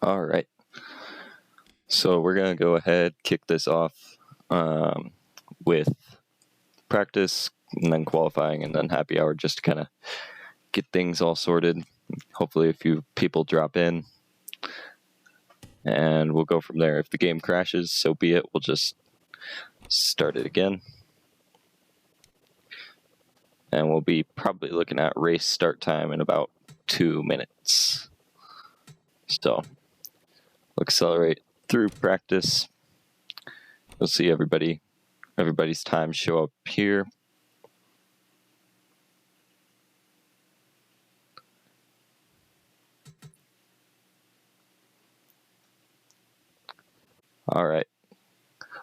All right. So we're going to go ahead, kick this off with practice and then qualifying and then happy hour just to kind of get things all sorted. Hopefully a few people drop in and we'll go from there. If the game crashes, so be it. We'll just start it again. And we'll be probably looking at race start time in about 2 minutes. So we'll accelerate through practice. You'll see everybody's time show up here. All right.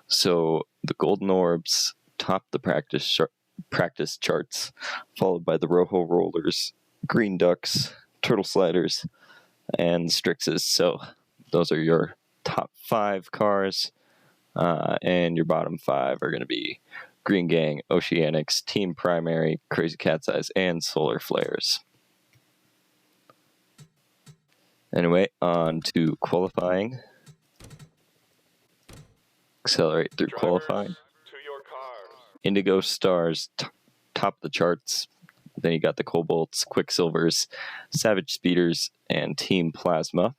So the Golden Orbs top the practice charts, followed by the Rojo Rollers, Green Ducks, Turtle Sliders, and Strixes. So those are your top 5 cars, and your bottom 5 are going to be Green Gang, Oceanics, Team Primary, Crazy Cat's Eyes, and Solar Flares. Anyway, on to qualifying. Accelerate through qualifying. Indigo Stars top the charts. Then you got the Cobalts, Quicksilvers, Savage Speeders, and Team Plasma.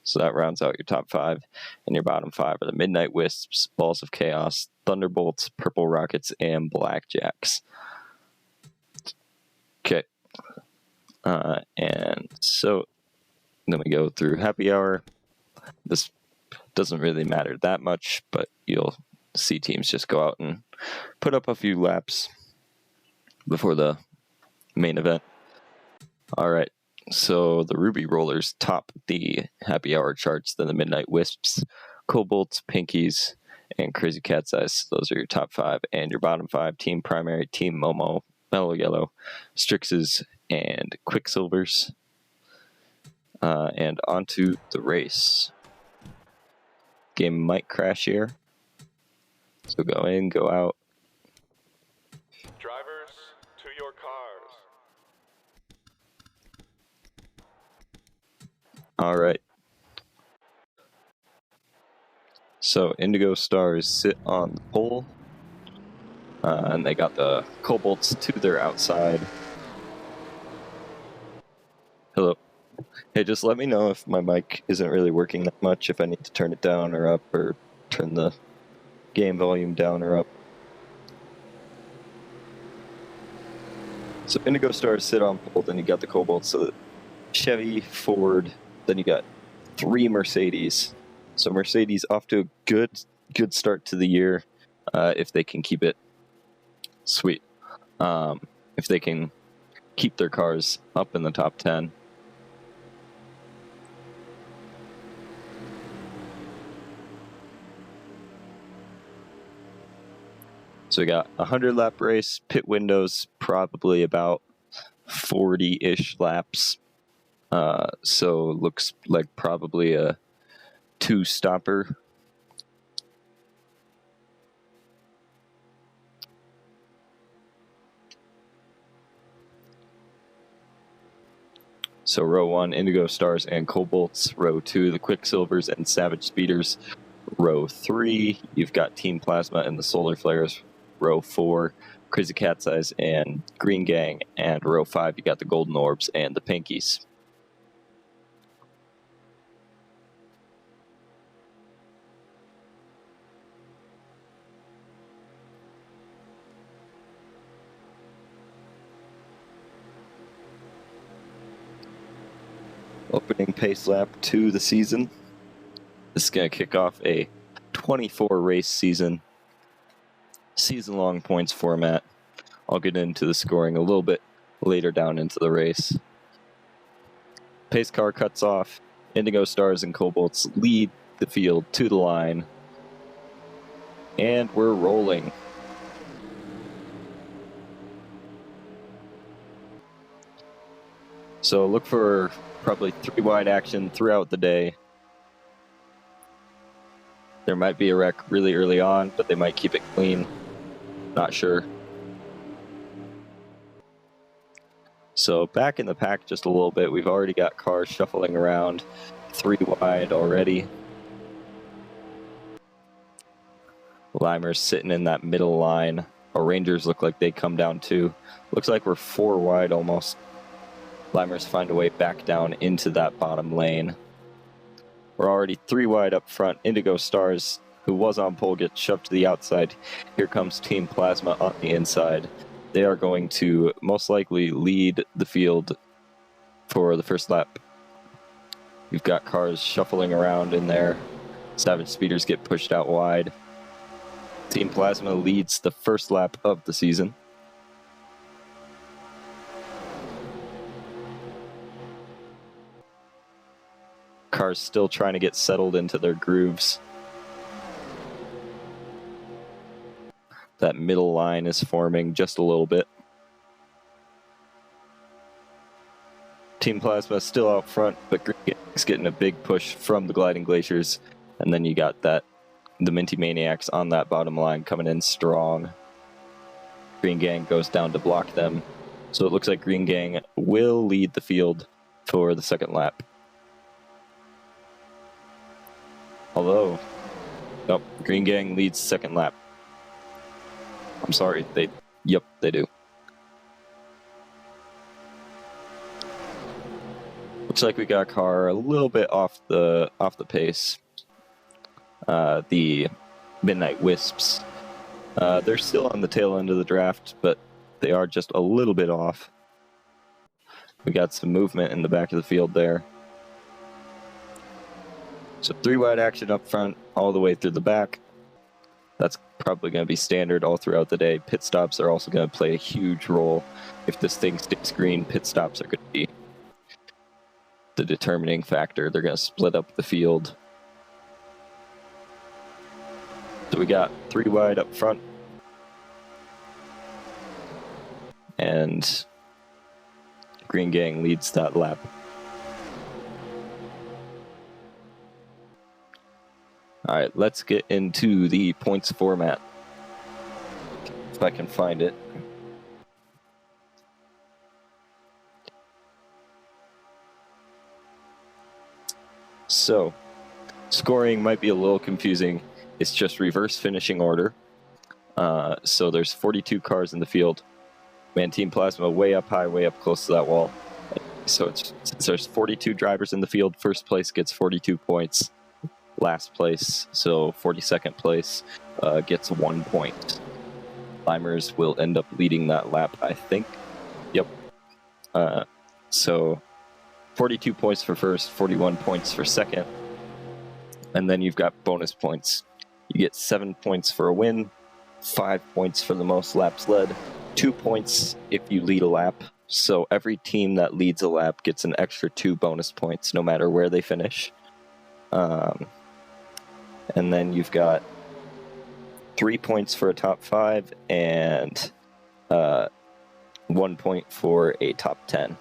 So that rounds out your top 5. And your bottom 5 are the Midnight Wisps, Balls of Chaos, Thunderbolts, Purple Rockets, and Blackjacks. Okay. And so then we go through happy hour. This doesn't really matter that much, but you'll see teams just go out and put up a few laps before the main event. All right. So the Ruby Rollers top the happy hour charts, then the Midnight Wisps, Cobalts, Pinkies, and Crazy Cat's Eyes. Those are your top 5. And your bottom 5, Team Primary, Team Momo, Mellow Yellow, Strixes, and Quicksilvers. And onto the race. Game might crash here. So go in, go out. Drivers, to your cars. All right. So Indigo Stars sit on the pole. And they got the Cobalts to their outside. Hello. Hey, just let me know if my mic isn't really working that much, if I need to turn it down or up, or turn the game volume down or up. So Indigo Stars sit on pole, then you got the Cobalts, so Chevy, Ford, then you got 3 Mercedes. So Mercedes off to a good start to the year, if they can keep it sweet. If they can keep their cars up in the top 10. So we got a 100-lap race, pit windows, probably about 40-ish laps. So looks like probably a 2-stopper. So row 1, Indigo Stars and Cobalts. Row 2, the Quicksilvers and Savage Speeders. Row 3, you've got Team Plasma and the Solar Flares. Row 4, Crazy Cat's Eyes and Green Gang. And row 5, you got the Golden Orbs and the Pinkies. Opening pace lap to the season. This is going to kick off a 24-race season. Season-long points format. I'll get into the scoring a little bit later down into the race. Pace car cuts off. Indigo Stars and Cobalts lead the field to the line. And we're rolling. So look for probably 3 wide action throughout the day. There might be a wreck really early on, but they might keep it clean. Not sure. So back in the pack just a little bit. We've already got cars shuffling around 3 wide already. Limer's sitting in that middle line. Our Rangers look like they come down too. Looks like we're 4 wide almost. Limers find a way back down into that bottom lane. We're already 3 wide up front. Indigo Stars, who was on pole, gets shoved to the outside. Here comes Team Plasma on the inside. They are going to most likely lead the field for the first lap. You've got cars shuffling around in there. Savage Speeders get pushed out wide. Team Plasma leads the first lap of the season. Cars still trying to get settled into their grooves. That middle line is forming just a little bit. Team Plasma still out front, but Green Gang's getting a big push from the Gliding Glaciers. And then you got the Minty Maniacs on that bottom line coming in strong. Green Gang goes down to block them. So it looks like Green Gang will lead the field for the second lap. Although, nope, Green Gang leads second lap. I'm sorry, they do. Looks like we got a car a little bit off the pace. The Midnight Wisps. They're still on the tail end of the draft, but they are just a little bit off. We got some movement in the back of the field there. So 3 wide action up front, all the way through the back. That's probably going to be standard all throughout the day. Pit stops are also going to play a huge role. If this thing stays green, pit stops are going to be the determining factor. They're going to split up the field. So we got 3 wide up front. And Green Gang leads that lap. All right, let's get into the points format. If I can find it. So, scoring might be a little confusing. It's just reverse finishing order. So there's 42 cars in the field. Man, Team Plasma way up high, way up close to that wall. So since there's 42 drivers in the field, first place gets 42 points. Last place, so 42nd place, gets 1 point. Limers will end up leading that lap, I think. Yep. So 42 points for first, 41 points for second. And then you've got bonus points. You get 7 points for a win, 5 points for the most laps led, 2 points if you lead a lap. So every team that leads a lap gets an extra 2 bonus points, no matter where they finish. And then you've got 3 points for a top 5 and 1 point for a top 10.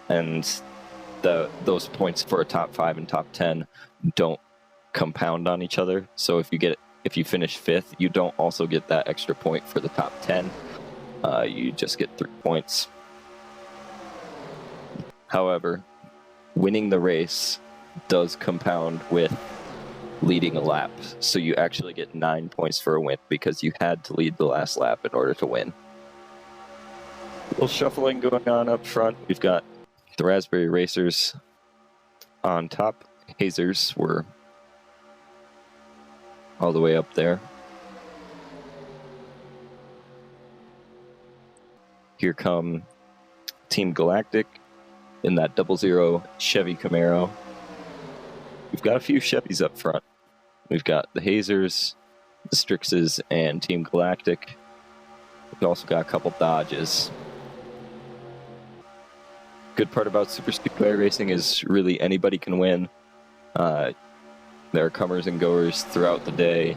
And those points for a top 5 and top 10 don't compound on each other. So if you finish 5th, you don't also get that extra point for the top 10. You just get 3 points. However, winning the race does compound with leading a lap, so you actually get 9 points for a win because you had to lead the last lap in order to win. A little shuffling going on up front. We've got the Raspberry Racers on top. Hazers were all the way up there. Here come Team Galactic in that 00 Chevy Camaro. We've got a few Chevys up front. We've got the Hazers, the Strixes, and Team Galactic. We've also got a couple Dodges. Good part about Super Speedway racing is really anybody can win. There are comers and goers throughout the day.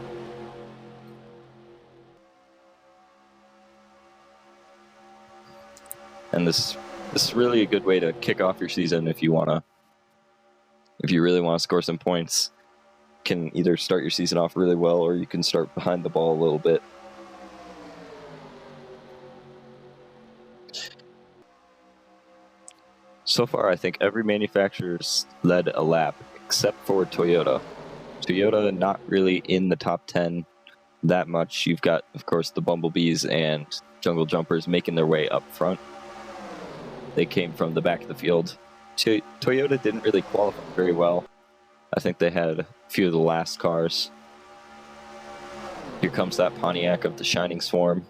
And this is really a good way to kick off your season if you really want to score some points. You can either start your season off really well, or you can start behind the ball a little bit. So far, I think every manufacturer's led a lap except for Toyota. Toyota not really in the top 10 that much. You've got, of course, the Bumblebees and Jungle Jumpers making their way up front. They came from the back of the field. Toyota didn't really qualify very well. I think they had a few of the last cars. Here comes that Pontiac of the Shining Swarm.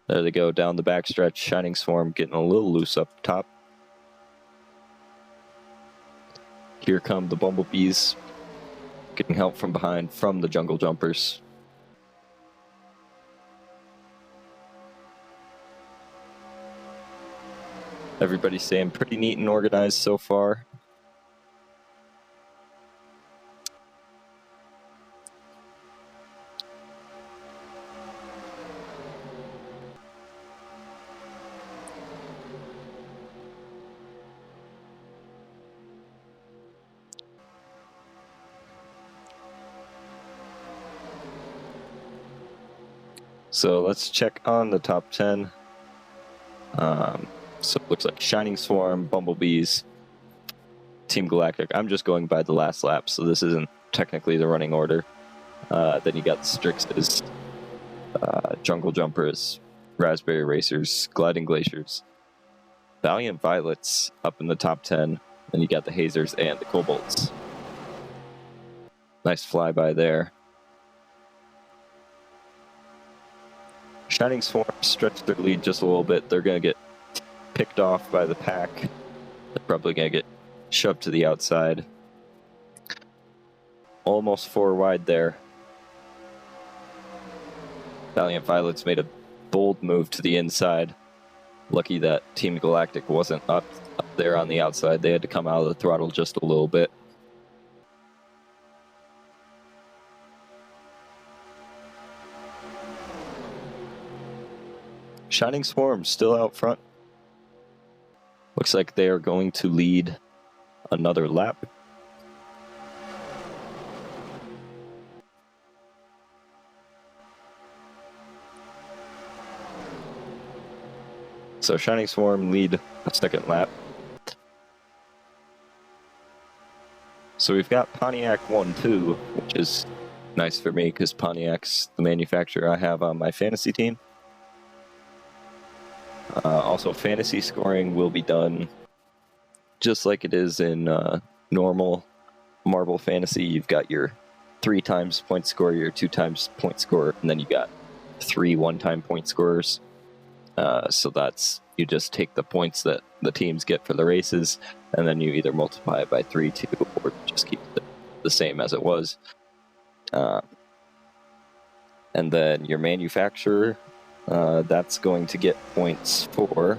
There they go down the backstretch. Shining Swarm getting a little loose up top. Here come the Bumblebees, getting help from behind from the Jungle Jumpers. Everybody's staying pretty neat and organized so far. So let's check on the top 10. So it looks like Shining Swarm, Bumblebees, Team Galactic. I'm just going by the last lap, so this isn't technically the running order. Then you got the Strixes, Jungle Jumpers, Raspberry Racers, Gliding Glaciers, Valiant Violets up in the top 10. Then you got the Hazers and the Cobalts. Nice flyby there. Shining Swarm stretched their lead just a little bit. They're going to get picked off by the pack. They're probably going to get shoved to the outside. Almost 4 wide there. Valiant Violets made a bold move to the inside. Lucky that Team Galactic wasn't up there on the outside. They had to come out of the throttle just a little bit. Shining Swarm still out front. Looks like they are going to lead another lap. So Shining Swarm lead a second lap. So we've got Pontiac 1-2, which is nice for me because Pontiac's the manufacturer I have on my fantasy team. Also, fantasy scoring will be done just like it is in normal Marble Fantasy. You've got your 3 times point scorer, your 2 times point scorer, and then you got 3 one-time point scorers. So that's, you just take the points that the teams get for the races, and then you either multiply it by 3, 2, or just keep it the same as it was. And then your manufacturer, that's going to get points for...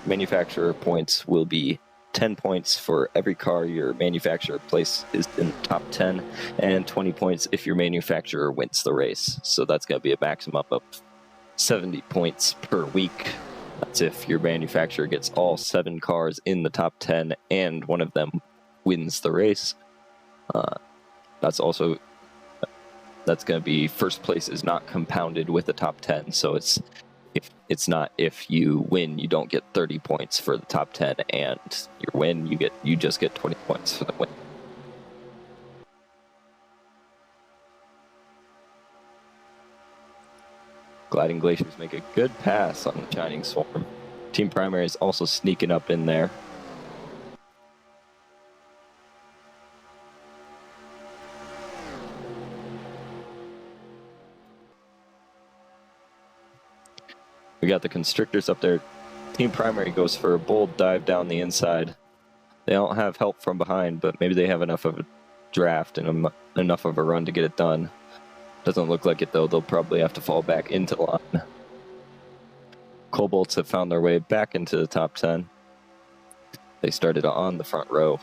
manufacturer points will be 10 points for every car your manufacturer places in the top 10, and 20 points if your manufacturer wins the race. So that's going to be a maximum of 70 points per week. That's if your manufacturer gets all 7 cars in the top 10 and one of them wins the race. That's going to be, first place is not compounded with the top 10, so it's not if you win you don't get 30 points for the top 10 and you win you just get 20 points for the win. Gliding Glaciers make a good pass on the Shining Swarm. Team Primary is also sneaking up in there. We got the Constrictors up there. Team Primary goes for a bold dive down the inside. They don't have help from behind, but maybe they have enough of a draft and enough of a run to get it done. Doesn't look like it, though. They'll probably have to fall back into the line. Cobalts have found their way back into the top 10. They started on the front row.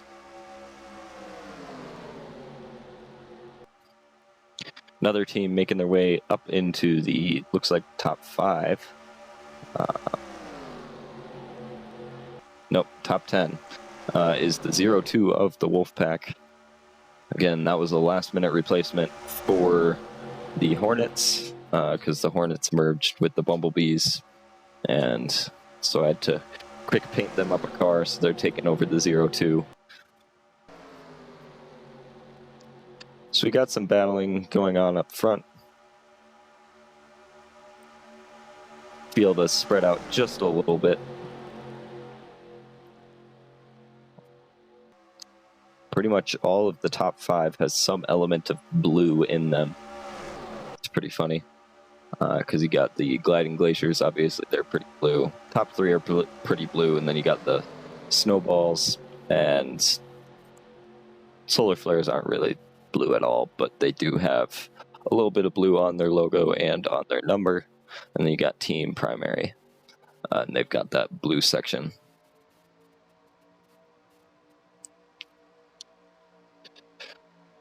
Another team making their way up into the, looks like, top 5. Nope, top 10 is the 0-2 of the Wolfpack. Again, that was a last-minute replacement for the Hornets. because the Hornets merged with the Bumblebees, and so I had to quick paint them up a car, so they're taking over the 0-2. So we got some battling going on up front. Field has spread out just a little bit. Pretty much all of the top 5 has some element of blue in them. It's pretty funny, because you got the gliding glaciers, obviously they're pretty blue. Top 3 are pretty blue, and then you got the snowballs, and solar flares aren't really blue at all, but they do have a little bit of blue on their logo and on their number. And then you got team primary, and they've got that blue section.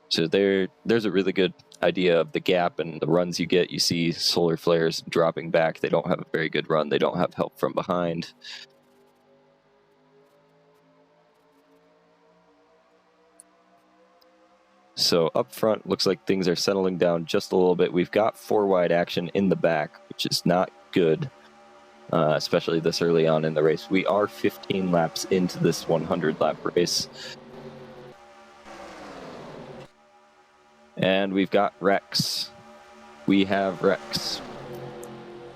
So there's a really good idea of the gap and the runs you get. You see solar flares dropping back. They don't have a very good run. They don't have help from behind. So up front, looks like things are settling down just a little bit. We've got 4-wide action in the back, which is not good, especially this early on in the race. We are 15 laps into this 100-lap race. And we've got wrecks. We have wrecks.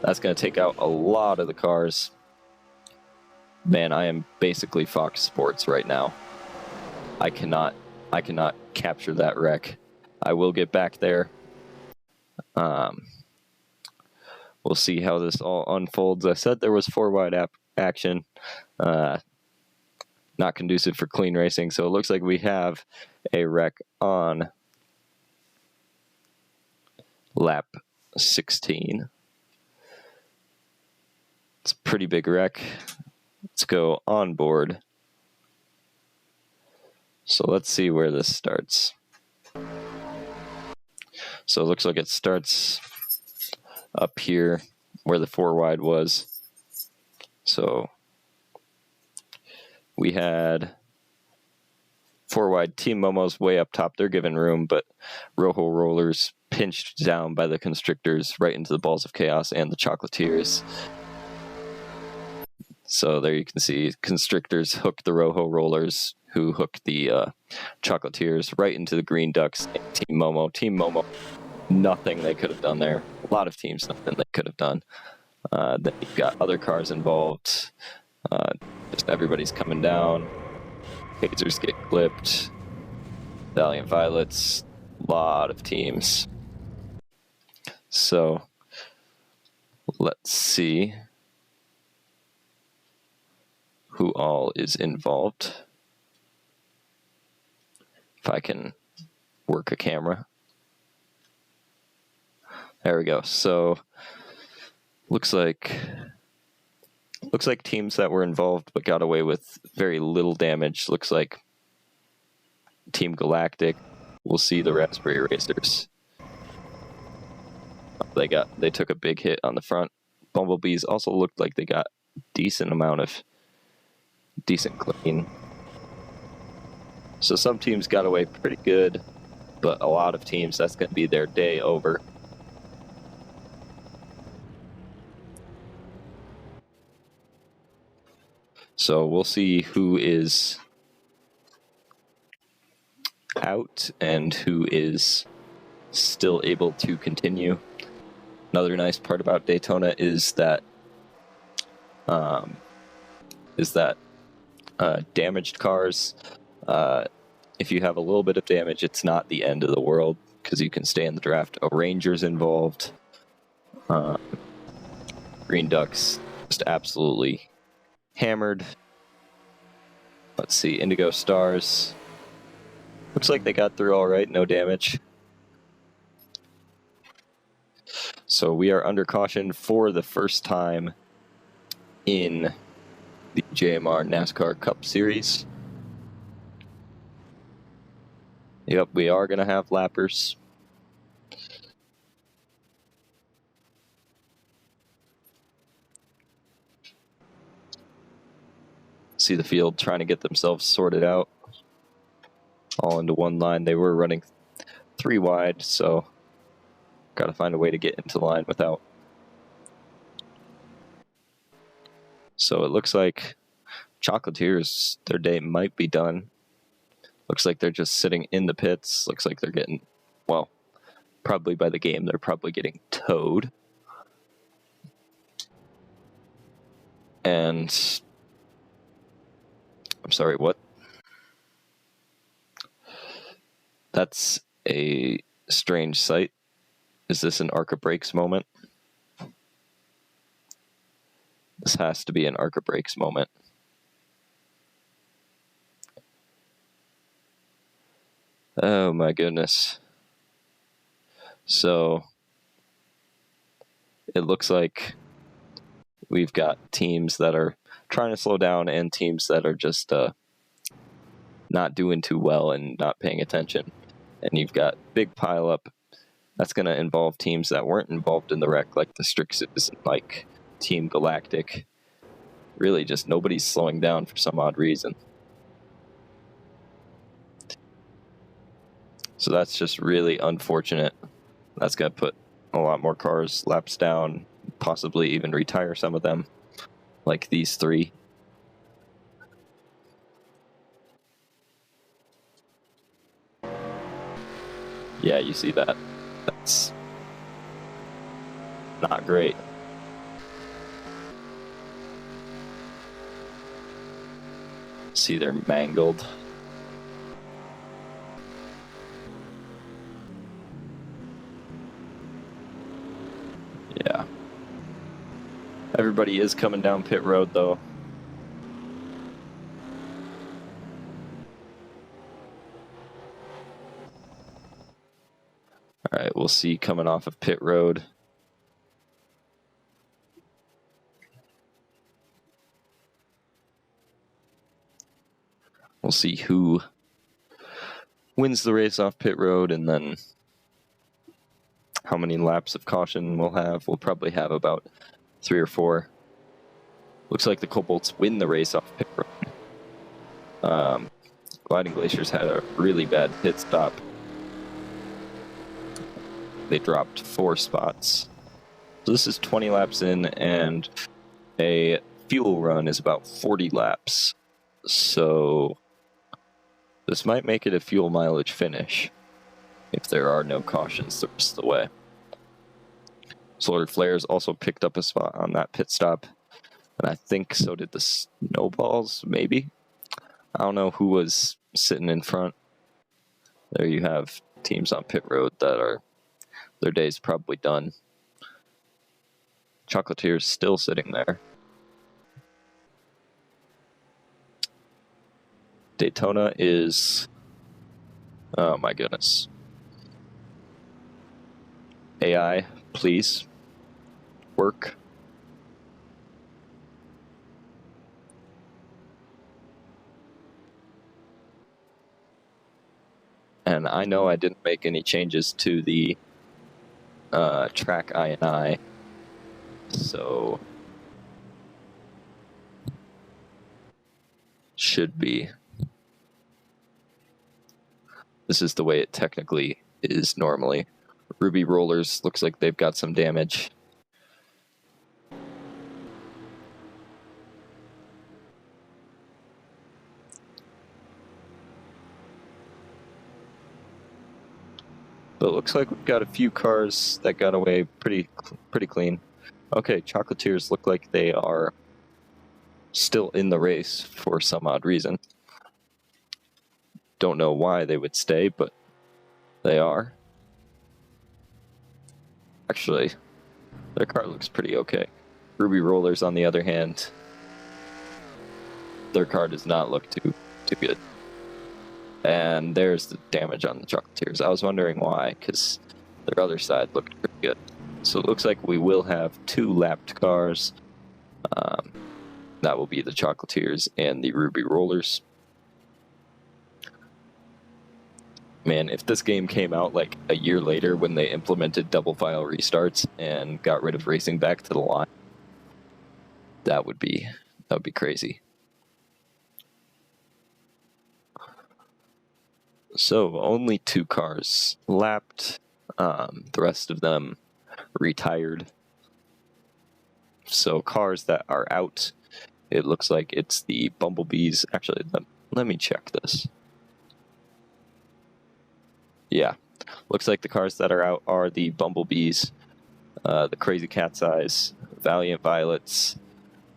That's going to take out a lot of the cars. Man, I am basically Fox Sports right now. I cannot capture that wreck. I will get back there. We'll see how this all unfolds. I said there was 4-wide action. Not conducive for clean racing, so it looks like we have a wreck on lap 16. It's a pretty big wreck. Let's go on board. So let's see where this starts. So it looks like it starts up here where the 4-wide was. So we had 4-wide. Team Momo's way up top. They're given room, but Rojo Rollers pinched down by the Constrictors right into the Balls of Chaos and the Chocolatiers. So there you can see Constrictors hook the Rojo Rollers, who hook the Chocolatiers right into the Green Ducks and Team Momo. Team Momo, nothing they could have done there. A lot of teams, nothing they could have done. Then you've got other cars involved. Just everybody's coming down. Phasers get clipped. Valiant Violets, a lot of teams. So let's see who all is involved. If I can work a camera. There we go. So looks like teams that were involved but got away with very little damage. Looks like Team Galactic. We'll see the Raspberry Racers. They took a big hit on the front. Bumblebees also looked like they got decent clean. So some teams got away pretty good, but a lot of teams, that's going to be their day over. So we'll see who is out and who is still able to continue. Another nice part about Daytona is that damaged cars. If you have a little bit of damage, it's not the end of the world because you can stay in the draft. A Ranger's involved. Green Ducks just absolutely hammered. Let's see, Indigo Stars. Looks like they got through all right, no damage. So we are under caution for the first time in the JMR NASCAR Cup Series. Yep, we are going to have lappers. See the field trying to get themselves sorted out. All into one line. They were running 3 wide, so Got to find a way to get into the line without. So it looks like Chocolatiers, their day might be done. Looks like they're just sitting in the pits. Looks like they're getting, well, probably by the game, they're probably getting towed. And I'm sorry, what? That's a strange sight. Is this an Arca Brakes moment? This has to be an Arca Brakes moment. Oh my goodness. So it looks like we've got teams that are trying to slow down and teams that are just not doing too well and not paying attention. And you've got big pileup. That's going to involve teams that weren't involved in the wreck, like the Strixes, like Team Galactic. Really, just nobody's slowing down for some odd reason. So that's just really unfortunate. That's going to put a lot more cars laps down, possibly even retire some of them, like these three. Yeah, you see that. That's not great. See, they're mangled. Yeah. Everybody is coming down pit road, though. All right, we'll see coming off of pit road. We'll see who wins the race off pit road, and then how many laps of caution we'll have. We'll probably have about 3 or 4. Looks like the Cobalts win the race off pit road. Gliding Glaciers had a really bad pit stop. They dropped 4 spots. So this is 20 laps in, and a fuel run is about 40 laps. So this might make it a fuel mileage finish if there are no cautions the rest of the way. Solar Flares also picked up a spot on that pit stop, and I think so did the Snowballs, maybe? I don't know who was sitting in front. There you have teams on pit road that are, their day's probably done. Chocolatiers still sitting there. Daytona is, oh my goodness. AI, please work. And I know I didn't make any changes to the track INI, so should be. This is the way it technically is normally. Ruby Rollers looks like they've got some damage. But it looks like we've got a few cars that got away pretty clean. Okay, Chocolatiers look like they are still in the race for some odd reason. Don't know why they would stay, but they are. Actually, their car looks pretty okay. Ruby Rollers, on the other hand, their car does not look too good. And there's the damage on the Chocolatiers. I was wondering why, because their other side looked pretty good. So it looks like we will have 2 lapped cars. That will be the Chocolatiers and the Ruby Rollers. Man, if this game came out like a year later when they implemented double file restarts and got rid of racing back to the line, that would be crazy. So only 2 cars lapped. The rest of them retired. So cars that are out, it looks like it's the Bumblebees. Actually, let me check this. Yeah, looks like the cars that are out are the Bumblebees, the Crazy Cat's Eyes, Valiant Violets,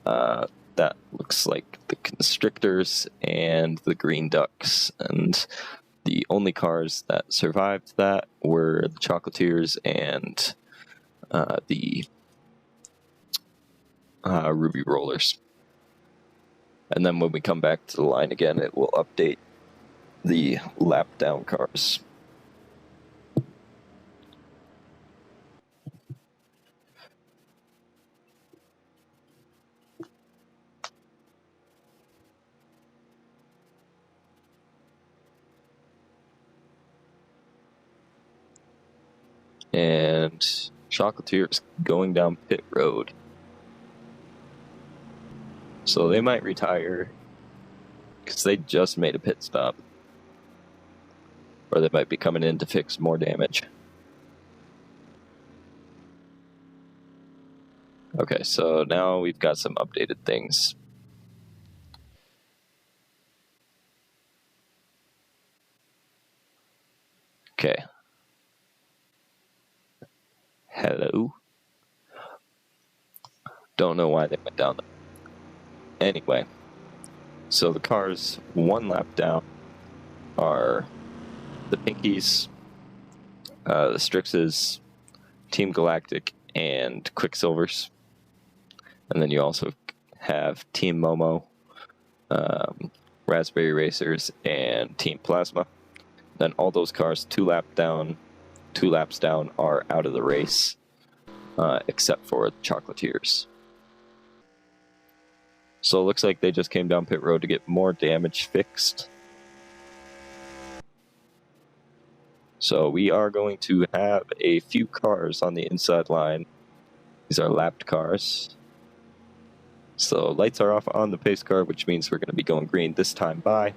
that looks like the Constrictors, and the Green Ducks. And the only cars that survived that were the Chocolatiers and the Ruby Rollers. And then when we come back to the line again, it will update the lap down cars. And Chocolatiers going down pit road. So they might retire because they just made a pit stop. Or they might be coming in to fix more damage. Okay, so now we've got some updated things. Okay. Hello. Don't know why they went down there. Anyway, so the cars one lap down are the Pinkies, the Strixes, Team Galactic, and Quicksilvers. And then you also have Team Momo, Raspberry Racers, and Team Plasma. Then all those cars two laps down are out of the race, except for the Chocolatiers. So it looks like they just came down pit road to get more damage fixed. So we are going to have a few cars on the inside line. These are lapped cars. So lights are off on the pace car, which means we're going to be going green this time by.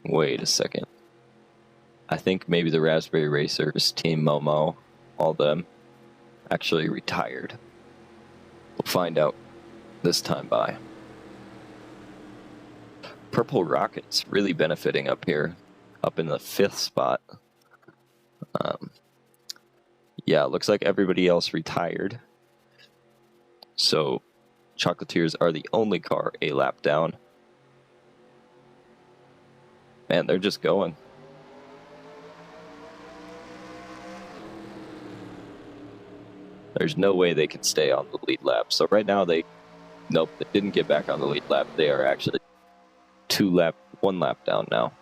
Wait a second. I think maybe the Raspberry Racers, Team Momo, all them, actually retired. We'll find out this time by. Purple Rocket's really benefiting up here, up in the 5th spot. Yeah, looks like everybody else retired. So Chocolatiers are the only car a lap down. Man, they're just going. There's no way they can stay on the lead lap. So right now nope, they didn't get back on the lead lap. They are actually 1 lap down now.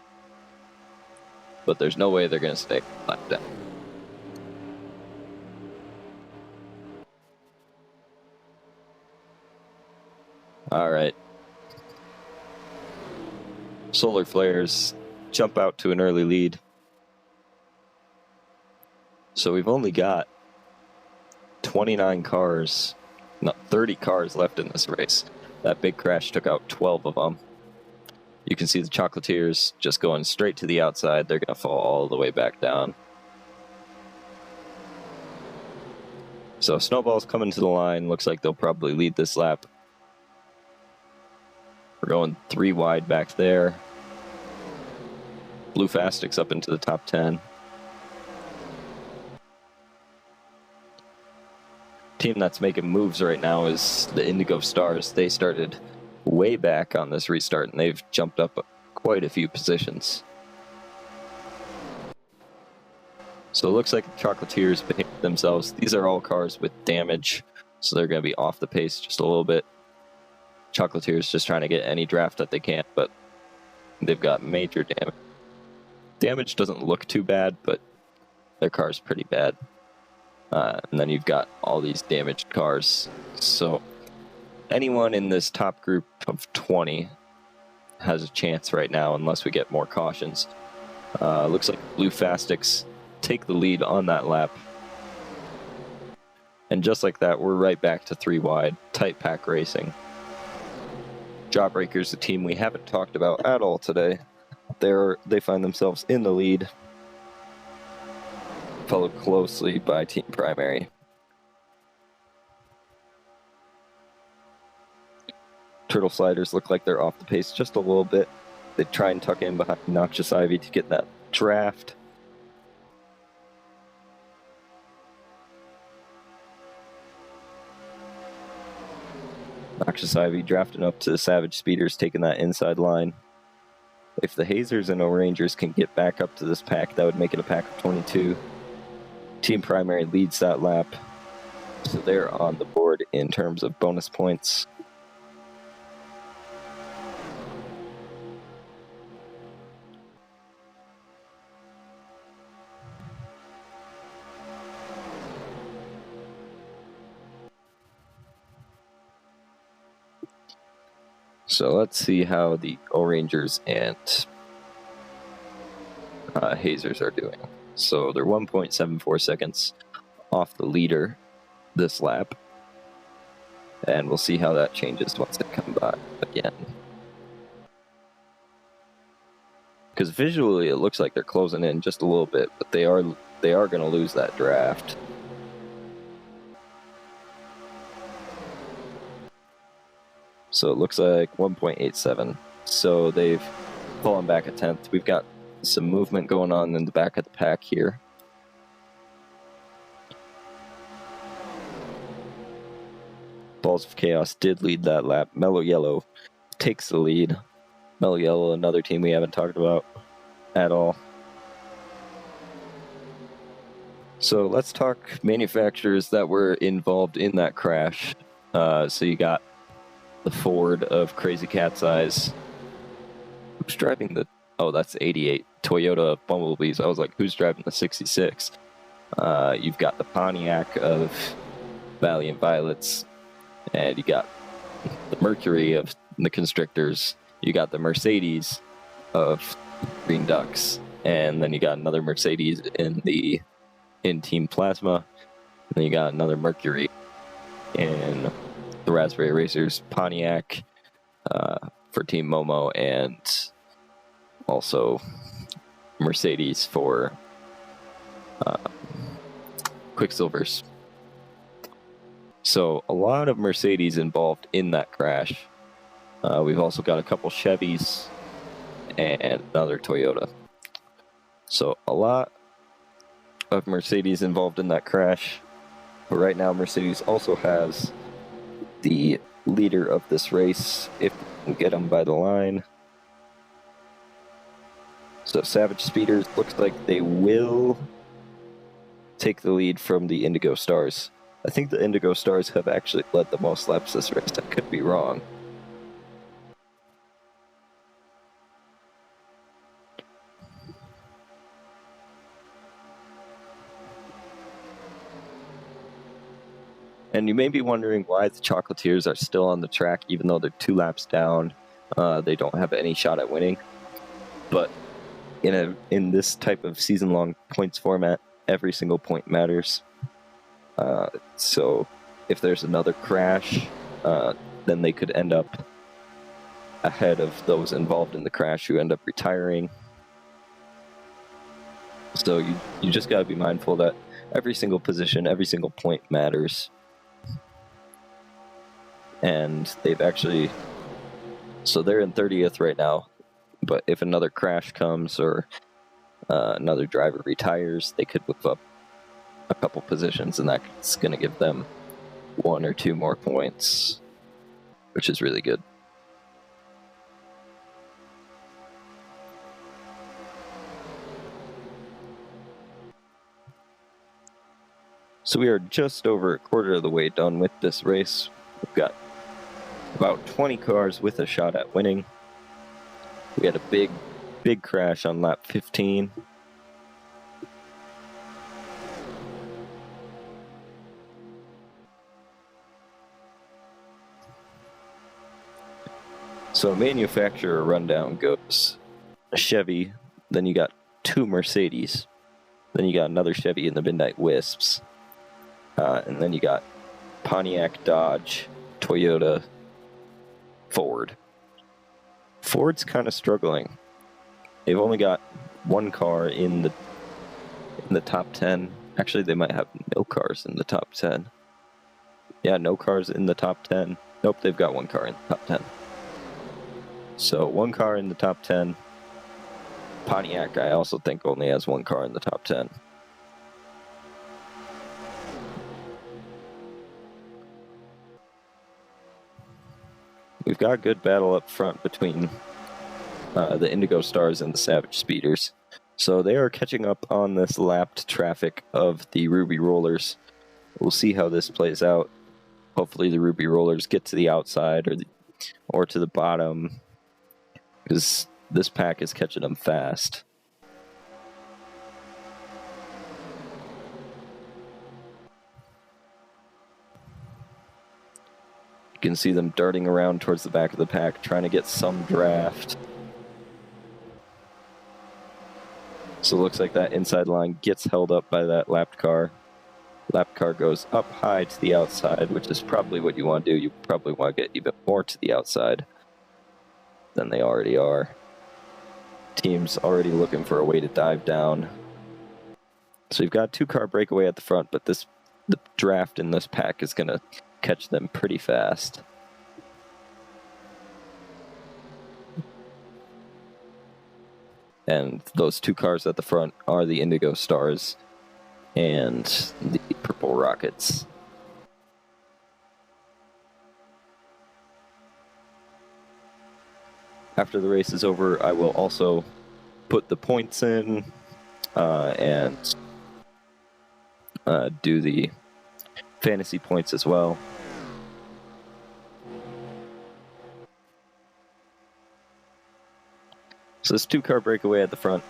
But there's no way they're going to stay lap down. All right. Solar Flares jump out to an early lead. So we've only got 29 cars, not 30 cars left in this race. That big crash took out 12 of them. You can see the Chocolatiers just going straight to the outside. They're going to fall all the way back down. So Snowball's coming to the line. Looks like they'll probably lead this lap. We're going 3 wide back there. Blue Fastic's up into the top 10. Team that's making moves right now is the Indigo Stars. They started way back on this restart, and they've jumped up quite a few positions. So it looks like the Chocolatiers behaved themselves. These are all cars with damage, so they're going to be off the pace just a little bit. Chocolatiers just trying to get any draft that they can, but they've got major damage. Damage doesn't look too bad, but their car's pretty bad. And then you've got all these damaged cars. So anyone in this top group of 20 has a chance right now, unless we get more cautions. Looks like Blue Fastics take the lead on that lap. And just like that, we're right back to 3 wide, tight pack racing. Jawbreakers, a team we haven't talked about at all today. They find themselves in the lead, followed closely by Team Primary. Turtle Sliders look like they're off the pace just a little bit. They try and tuck in behind Noxious Ivy to get that draft. Noxious Ivy drafting up to the Savage Speeders, taking that inside line. If the Hazers and O-Rangers can get back up to this pack, that would make it a pack of 22. Team Primary leads that lap, so they're on the board in terms of bonus points. So let's see how the O-Rangers and Hazers are doing. So they're 1.74 seconds off the leader this lap. And we'll see how that changes once they come back again. Because visually it looks like they're closing in just a little bit, but they are going to lose that draft. So it looks like 1.87. So they've fallen back a tenth. We've got some movement going on in the back of the pack here. Balls of Chaos did lead that lap. Mellow Yellow takes the lead. Mellow Yellow, another team we haven't talked about at all. So let's talk manufacturers that were involved in that crash. So you got the Ford of Crazy Cat's Eyes. Who's driving the... Oh, that's 88. Toyota of Bumblebees. I was like, who's driving the 66? You've got the Pontiac of Valiant Violets. And you got the Mercury of the Constrictors. You got the Mercedes of Green Ducks. And then you got another Mercedes in Team Plasma. And then you got another Mercury in the Raspberry Racers, Pontiac for Team Momo, and also Mercedes for Quicksilvers. So a lot of Mercedes involved in that crash. We've also got a couple Chevys and another Toyota. So a lot of Mercedes involved in that crash. But right now Mercedes also has the leader of this race, if we can get him by the line. So Savage Speeders looks like they will take the lead from the Indigo Stars. I think the Indigo Stars have actually led the most laps this race. I could be wrong. And you may be wondering why the Chocolatiers are still on the track, even though they're 2 laps down. They don't have any shot at winning. But in this type of season-long points format, every single point matters. So if there's another crash, then they could end up ahead of those involved in the crash who end up retiring. So you just got to be mindful that every single position, every single point matters. And they've actually... So they're in 30th right now. But if another crash comes or another driver retires, they could move up a couple positions, and that's going to give them 1 or 2 more points, which is really good. So we are just over a quarter of the way done with this race. We've got about 20 cars with a shot at winning. We had a big crash on lap 15. So manufacturer rundown goes a Chevy, then you got 2 Mercedes, then you got another Chevy in the Midnight Wisps, And then you got Pontiac, Dodge, Toyota, Ford. Ford's kind of struggling. They've only got one car in the top 10. Actually, they might have no cars in the top 10. Yeah, no cars in the top 10. Nope, they've got one car in the top 10. So one car in the top 10. Pontiac, I also think, only has one car in the top 10. We've got a good battle up front between the Indigo Stars and the Savage Speeders. So they are catching up on this lapped traffic of the Ruby Rollers. We'll see how this plays out. Hopefully the Ruby Rollers get to the outside or to the bottom, because this pack is catching them fast. You can see them darting around towards the back of the pack, trying to get some draft. So it looks like that inside line gets held up by that lapped car. Lapped car goes up high to the outside, which is probably what you want to do. You probably want to get even more to the outside than they already are. Team's already looking for a way to dive down. So you've got a two-car breakaway at the front, but the draft in this pack is going to catch them pretty fast. And those two cars at the front are the Indigo Stars and the Purple Rockets. After the race is over, I will also put the points in and do the fantasy points as well. So this two-car breakaway at the front,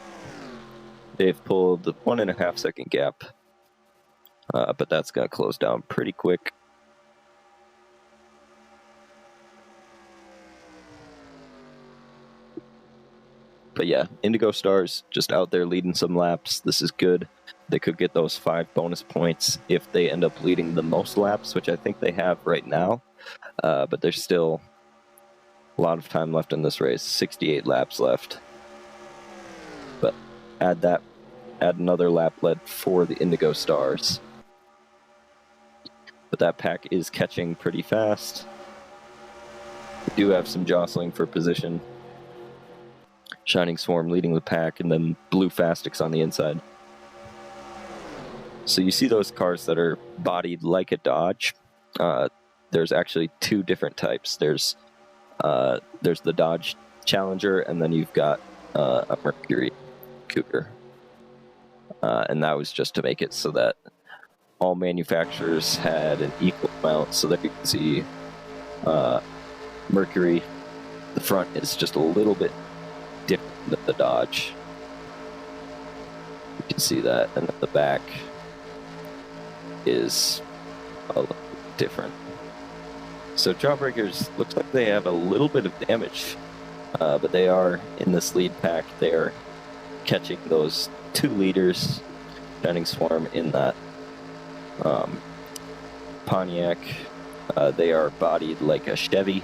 they've pulled the 1.5 second gap, but that's going to close down pretty quick. But yeah, Indigo Stars just out there leading some laps. This is good. They could get those 5 bonus points if they end up leading the most laps, which I think they have right now. But there's still a lot of time left in this race, 68 laps left. But add another lap led for the Indigo Stars. But that pack is catching pretty fast. We do have some jostling for position. Shining Swarm leading the pack, and then Blue Fastix on the inside. So you see those cars that are bodied like a Dodge. There's actually 2 different types. There's the Dodge Challenger, and then you've got a Mercury Cougar. And that was just to make it so that all manufacturers had an equal amount, so that you can see Mercury, the front is just a little bit different than the Dodge. You can see that, and the back is a little different. So Jawbreakers looks like they have a little bit of damage, but they are in this lead pack. They are catching those 2 leaders, Shining Swarm in that Pontiac. They are bodied like a Chevy,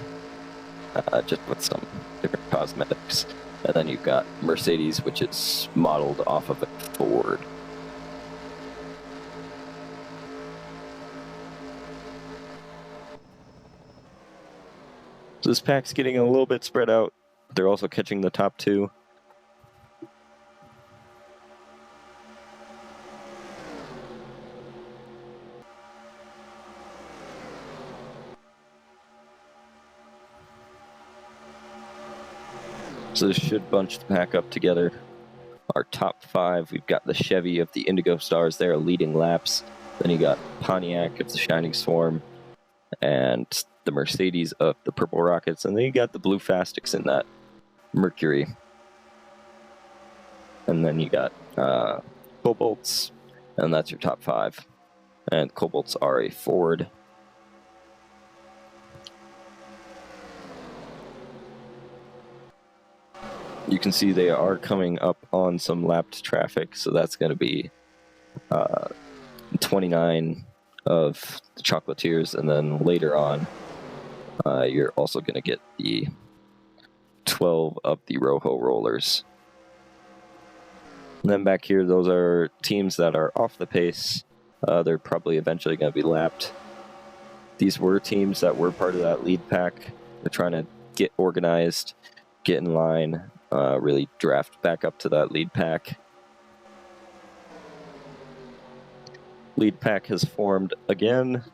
just with some different cosmetics. And then you've got Mercedes, which is modeled off of a Ford. So this pack's getting a little bit spread out. They're also catching the top 2. So this should bunch the pack up together. Our top 5, we've got the Chevy of the Indigo Stars there leading laps. Then you got Pontiac of the Shining Swarm and the Mercedes of the Purple Rockets. And then you got the Blue Fastix in that Mercury. And then you got Cobalts, and that's your top 5. And Cobalts are a Ford. You can see they are coming up on some lapped traffic, so that's going to be 29 of the Chocolatiers, and then later on, you're also going to get the 12 of the Rojo Rollers. And then back here, those are teams that are off the pace. They're probably eventually going to be lapped. These were teams that were part of that lead pack. They're trying to get organized, get in line, really draft back up to that lead pack. Lead pack has formed again.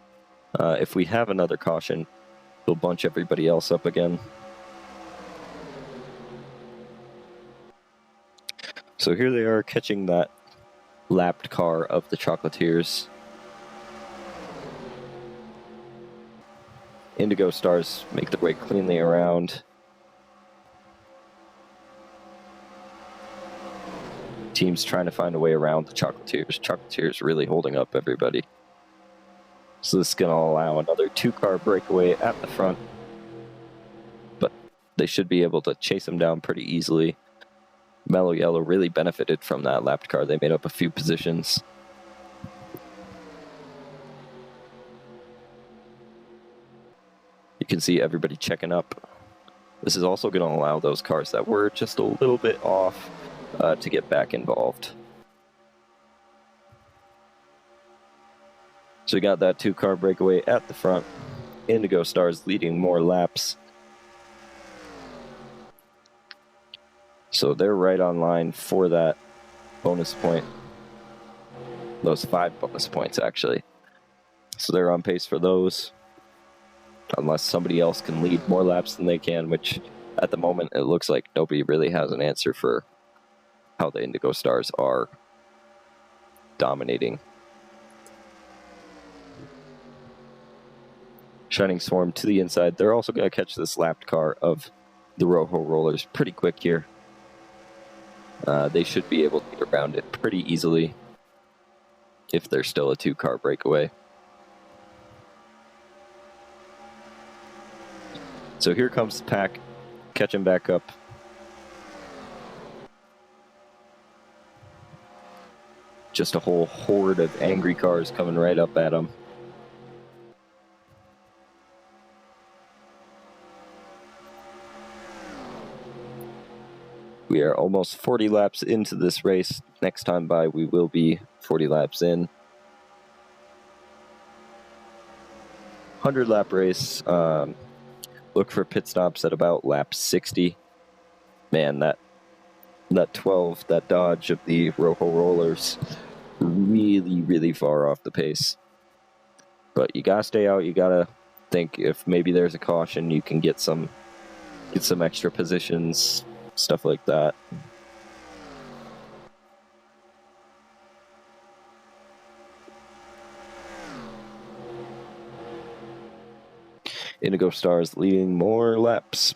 If we have another caution, we'll bunch everybody else up again. So here they are catching that lapped car of the Chocolatiers. Indigo Stars make their way cleanly around. Teams trying to find a way around the Chocolatiers. Chocolatiers really holding up everybody. So this is going to allow another 2-car breakaway at the front. But they should be able to chase them down pretty easily. Mellow Yellow really benefited from that lapped car. They made up a few positions. You can see everybody checking up. This is also going to allow those cars that were just a little bit off to get back involved. So we got that 2-car breakaway at the front. Indigo Stars leading more laps. So they're right on line for that bonus point. Those 5 bonus points, actually. So they're on pace for those. Unless somebody else can lead more laps than they can, which at the moment it looks like nobody really has an answer for how the Indigo Stars are dominating. Shining Swarm to the inside. They're also going to catch this lapped car of the Rojo Rollers pretty quick here. They should be able to get around it pretty easily if they're still a 2-car breakaway. So here comes the pack, catching back up. Just a whole horde of angry cars coming right up at them. We are almost 40 laps into this race. Next time by, we will be 40 laps in. 100-lap race. Look for pit stops at about lap 60. Man, that 12, that dodge of the Rojo Rollers, really, really far off the pace. But you gotta stay out. You gotta think if maybe there's a caution, you can get some extra positions, stuff like that. Indigo Stars leading more laps.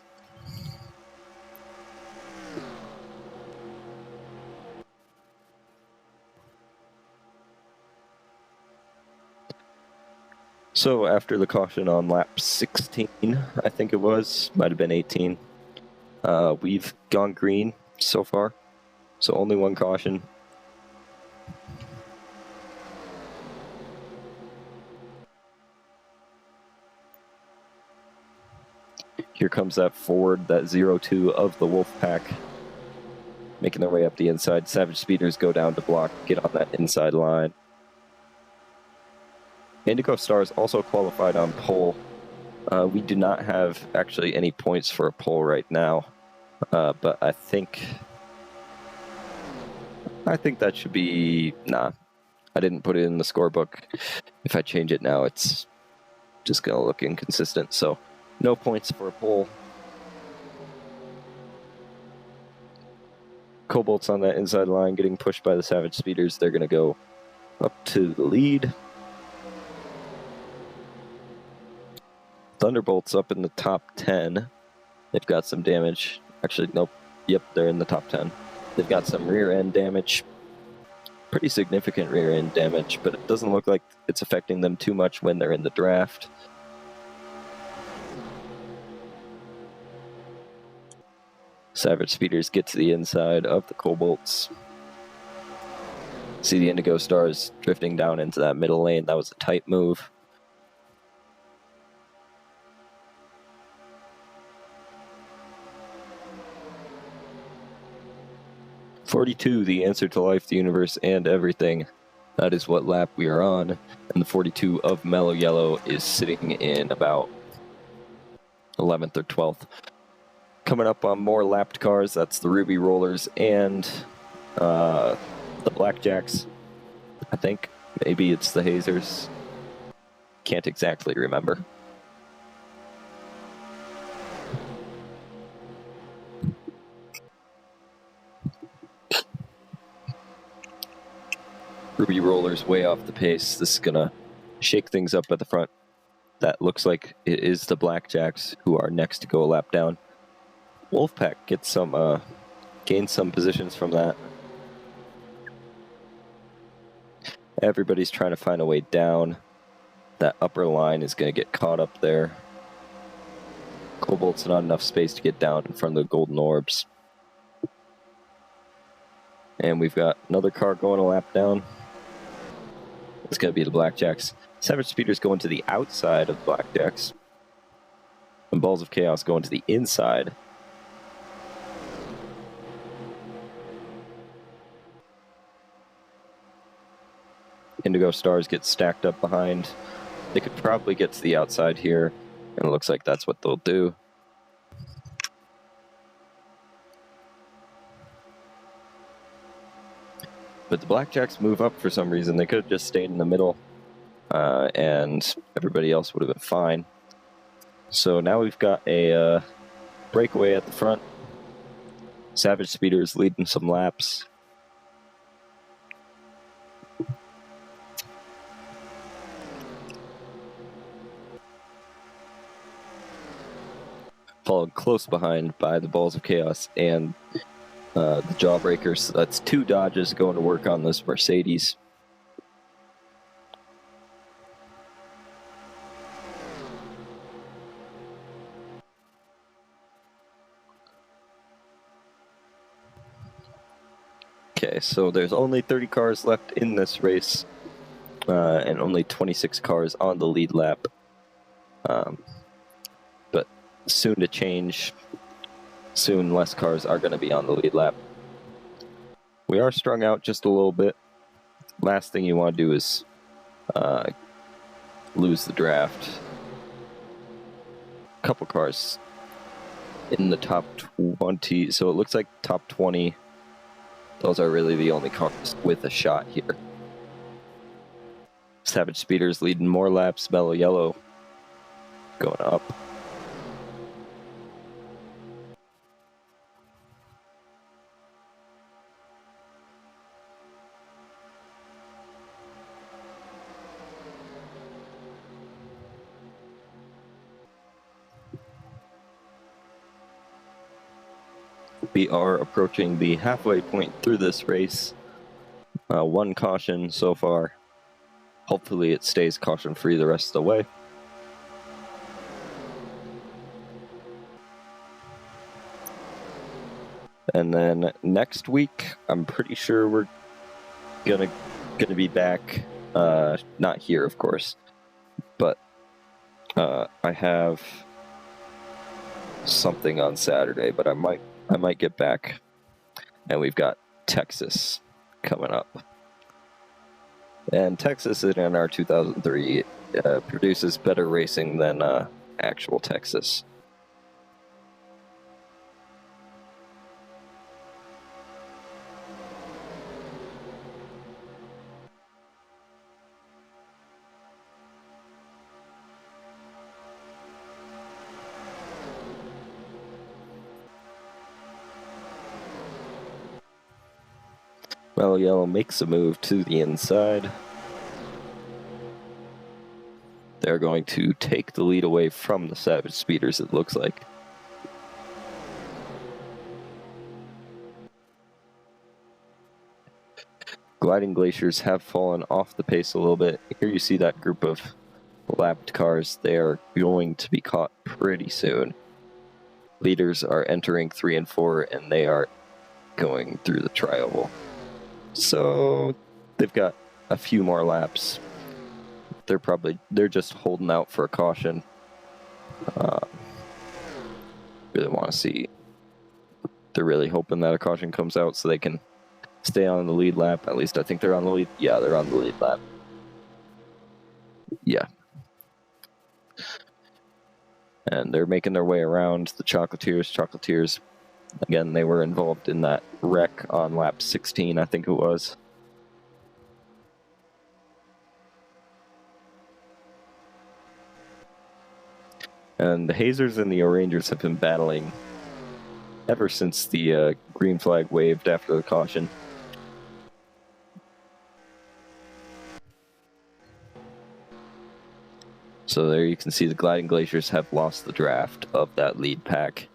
So after the caution on lap 16, I think it was, might have been 18, we've gone green so far. So only one caution. Here comes that Ford, that 0-2 of the Wolf Pack, making their way up the inside. Savage Speeders go down to block, get on that inside line. Indigo Stars also qualified on pole. We do not have actually any points for a pole right now, but I think that should be, nah, I didn't put it in the scorebook. If I change it now, it's just going to look inconsistent, so no points for a pole. Cobalt's on that inside line getting pushed by the Savage Speeders. They're going to go up to the lead. Thunderbolt's up in the top 10. They've got some damage. Actually, nope. Yep, they're in the top 10. They've got some rear end damage. Pretty significant rear end damage, but it doesn't look like it's affecting them too much when they're in the draft. Savage Speeders get to the inside of the Cobalts. See the Indigo Stars drifting down into that middle lane. That was a tight move. "42, the answer to life, the universe, and everything." That is what lap we are on. And the 42 of Mellow Yellow is sitting in about 11th or 12th. Coming up on more lapped cars, that's the Ruby Rollers and the Blackjacks. I think maybe it's the Hazers. Can't exactly remember. Ruby Roller's way off the pace. This is going to shake things up at the front. That looks like it is the Blackjacks who are next to go a lap down. Wolfpack gets some, gains some positions from that. Everybody's trying to find a way down. That upper line is going to get caught up there. Cobalt's not enough space to get down in front of the Golden Orbs. And we've got another car going a lap down. It's going to be the Blackjacks. Savage Speeders going to the outside of the Blackjacks. And Balls of Chaos going to the inside. Indigo Stars get stacked up behind. They could probably get to the outside here, and it looks like that's what they'll do. But the Blackjacks move up for some reason. They could have just stayed in the middle, and everybody else would have been fine. So now we've got a breakaway at the front. Savage Speeders leading some laps. Followed close behind by the Balls of Chaos and the Jawbreakers. That's two Dodges going to work on this Mercedes. Okay, so there's only 30 cars left in this race, and only 26 cars on the lead lap. But soon to change. Soon less cars are going to be on the lead lap. We are strung out just a little bit. Last thing you want to do is lose the draft. A couple cars in the top 20, so it looks like top 20. Those are really the only cars with a shot here. Savage Speeders leading more laps. Mellow Yellow going up. We are approaching the halfway point through this race. One caution so far. Hopefully it stays caution-free the rest of the way. And then next week, I'm pretty sure we're gonna be back. Not here, of course, but I have something on Saturday, but I might get back. And we've got Texas coming up. And Texas in our 2003 produces better racing than actual Texas. Mellow Yellow makes a move to the inside. They're going to take the lead away from the Savage Speeders, it looks like. Gliding Glaciers have fallen off the pace a little bit. Here you see that group of lapped cars. They are going to be caught pretty soon. Leaders are entering 3 and 4, and they are going through the trioval. So they've got a few more laps. They're just holding out for a caution. Really want to see. They're really hoping that a caution comes out so they can stay on the lead lap. At least I think they're on the lead. Yeah, they're on the lead lap. Yeah. And they're making their way around the Chocolatiers. Chocolatiers, again, they were involved in that wreck on lap 16, I think it was. And the Hazers and the Orangers have been battling ever since the green flag waved after the caution. So there you can see the Gliding Glaciers have lost the draft of that lead pack.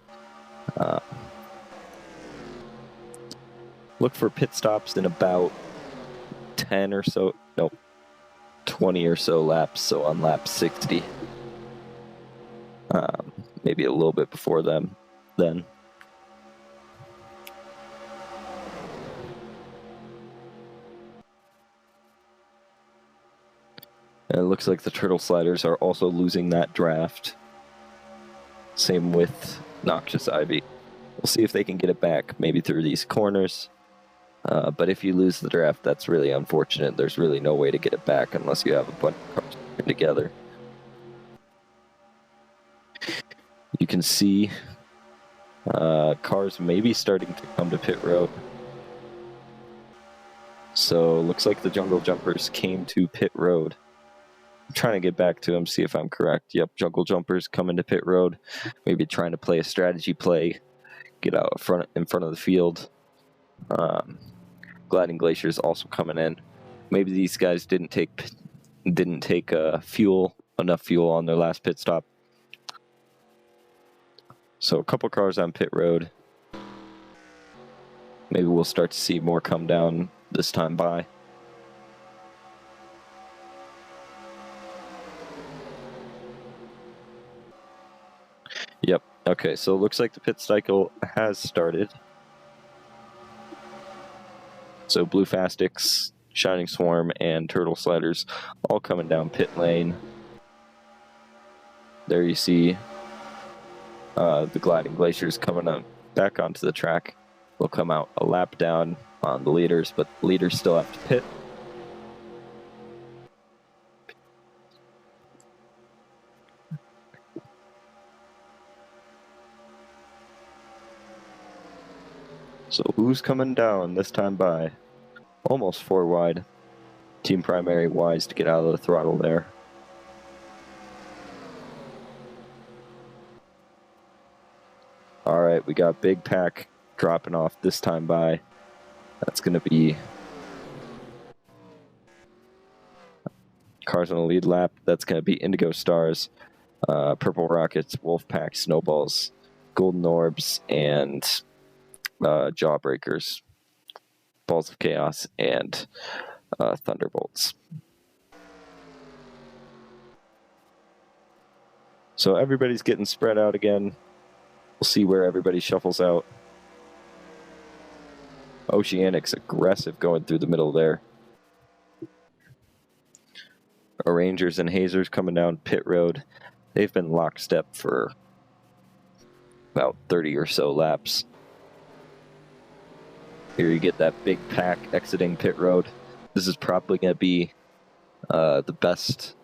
Look for pit stops in about 10 or so, no, 20 or so laps, so on lap 60. Maybe a little bit before them then. And it looks like the Turtle Sliders are also losing that draft. Same with Noxious Ivy. We'll see if they can get it back, maybe through these corners. But if you lose the draft, that's really unfortunate. There's really no way to get it back unless you have a bunch of cars together. You can see cars maybe starting to come to pit road. So looks like the Jungle Jumpers came to pit road. I'm trying to get back to them, see if I'm correct. Yep, Jungle Jumpers coming to pit road. Maybe trying to play a strategy play, get out in front of the field. Gliding Glaciers also coming in. Maybe these guys didn't take enough fuel on their last pit stop. So a couple cars on pit road. Maybe we'll start to see more come down this time by. Yep. Okay, so it looks like the pit cycle has started. So Blue Fastics, Shining Swarm, and Turtle Sliders all coming down pit lane. There you see the Gliding Glaciers coming up back onto the track. Will come out a lap down on the leaders, but the leaders still have to pit. So who's coming down this time by? Almost 4 wide. Team Primary wise to get out of the throttle there. All right, we got Big Pack dropping off this time by. That's going to be cars on the lead lap. That's going to be Indigo Stars, Purple Rockets, Wolfpack, Snowballs, Golden Orbs, and Jawbreakers, Balls of Chaos, and Thunderbolts. So everybody's getting spread out again. We'll see where everybody shuffles out. Oceanic's aggressive going through the middle there. Rangers and Hazers coming down pit road. They've been lockstep for about 30 or so laps. Here you get that Big Pack exiting pit road. This is probably going to be the best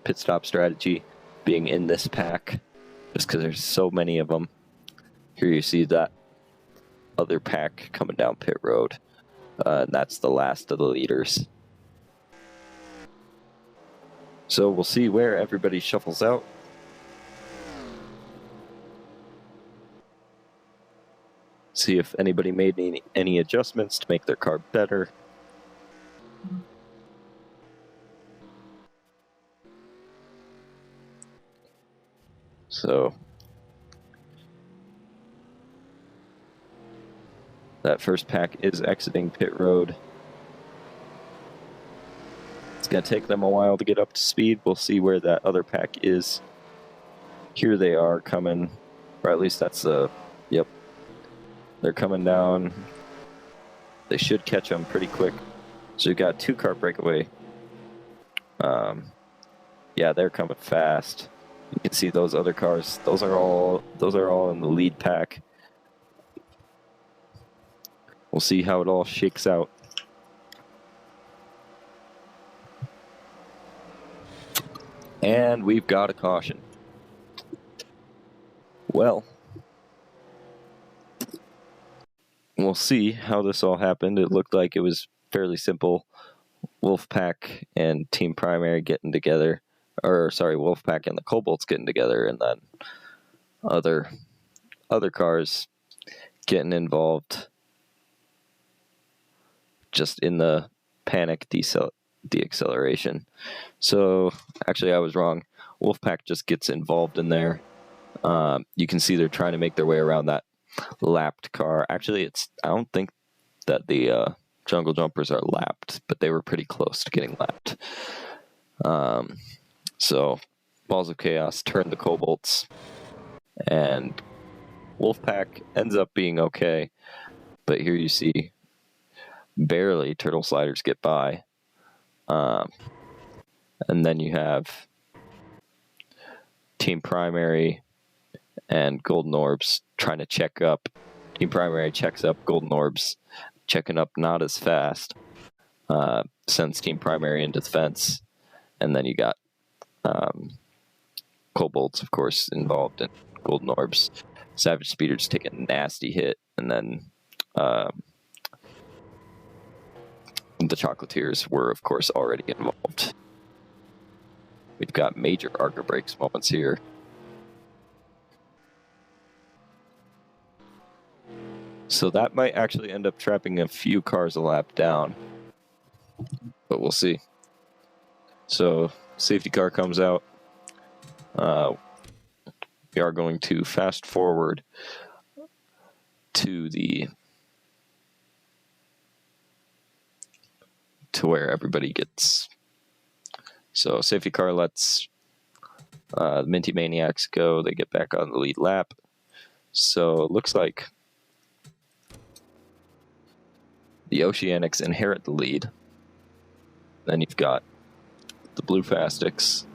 pit stop strategy, being in this pack, just because there's so many of them. Here you see that other pack coming down pit road. And that's the last of the leaders. So we'll see where everybody shuffles out. See if anybody made any adjustments to make their car better. So that first pack is exiting pit road. It's going to take them a while to get up to speed. We'll see where that other pack is. Here they are coming, or at least that's yep. They're coming down. They should catch them pretty quick. So you got 2-car breakaway. Yeah, they're coming fast. You can see those other cars. Those are all in the lead pack. We'll see how it all shakes out. And we've got a caution. Well, we'll see how this all happened. It looked like it was fairly simple. Wolfpack and Team Primary getting together. Wolfpack and the Cobalts getting together, and then other cars getting involved just in the panic deacceleration. So actually I was wrong. Wolfpack just gets involved in there. You can see they're trying to make their way around that lapped car. Actually, I don't think that the Jungle Jumpers are lapped, but they were pretty close to getting lapped. So Balls of Chaos turned the Cobalts, and Wolfpack ends up being okay. But here you see barely Turtle Sliders get by. And then you have Team Primary and Golden Orbs trying to check up. Team Primary checks up, Golden Orbs checking up not as fast. Sends Team Primary into the fence. And then you got Cobalts, of course, involved in Golden Orbs. Savage Speeders take a nasty hit, and then the Chocolatiers were, of course, already involved. We've got major Arca Breaks moments here. So that might actually end up trapping a few cars a lap down, but we'll see. So safety car comes out. We are going to fast forward to where everybody gets. So safety car lets the Minty Maniacs go. They get back on the lead lap. So it looks like the Oceanics inherit the lead. Then you've got the Blue Fastics,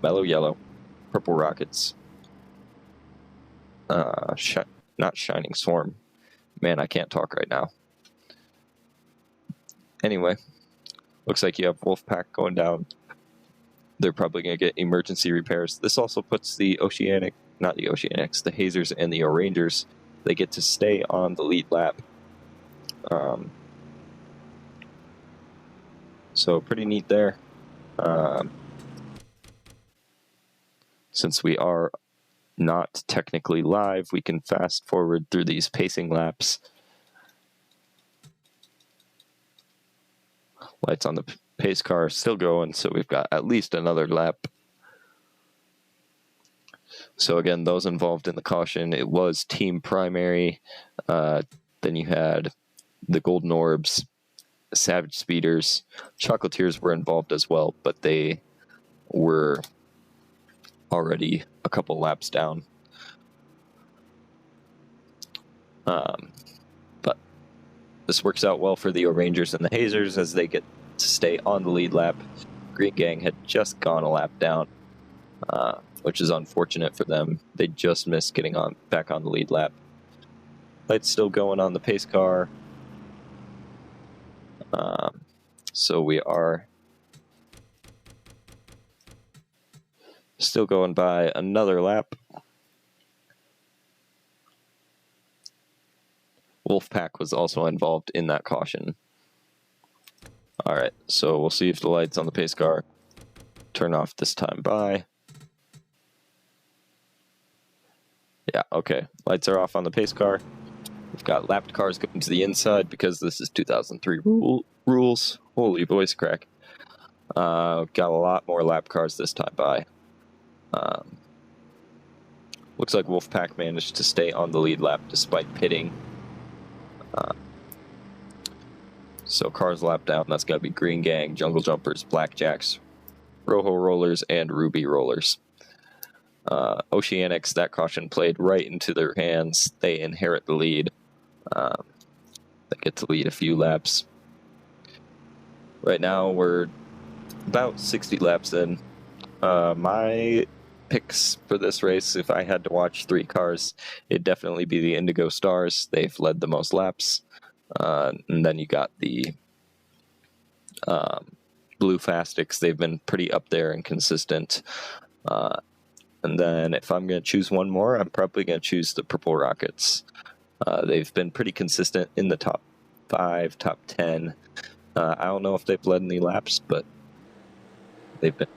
Mellow Yellow, Purple Rockets, not Shining Swarm. Man, I can't talk right now. Anyway, looks like you have Wolfpack going down. They're probably going to get emergency repairs. This also puts the the Hazers and the Orangers, they get to stay on the lead lap. So pretty neat there. Since we are not technically live, we can fast forward through these pacing laps. Lights on the pace car still going, so we've got at least another lap. So again, those involved in the caution, it was Team Primary. Then you had the Golden Orbs, Savage Speeders. Chocolatiers were involved as well, but they were already a couple laps down. But this works out well for the Orangers and the Hazers as they get to stay on the lead lap. Green Gang had just gone a lap down, which is unfortunate for them. They just missed getting back on the lead lap. Lights still going on the pace car. So we are still going by another lap. Wolfpack was also involved in that caution. All right, so we'll see if the lights on the pace car turn off this time by. Yeah, okay. Lights are off on the pace car. We've got lapped cars going to the inside because this is 2003 rules. Holy voice crack. Got a lot more lap cars this time by. Looks like Wolfpack managed to stay on the lead lap despite pitting. So cars lap down, that's got to be Green Gang, Jungle Jumpers, Blackjacks, Rojo Rollers, and Ruby Rollers. Oceanics, that caution played right into their hands. They inherit the lead. that get to lead a few laps. Right now, we're about 60 laps in. My picks for this race, if I had to watch 3 cars, it'd definitely be the Indigo Stars. They've led the most laps. And then you got the Blue Fastics. They've been pretty up there and consistent. And then if I'm going to choose one more, I'm probably going to choose the Purple Rockets. They've been pretty consistent in the top 5, top 10. I don't know if they've led any laps, but they've been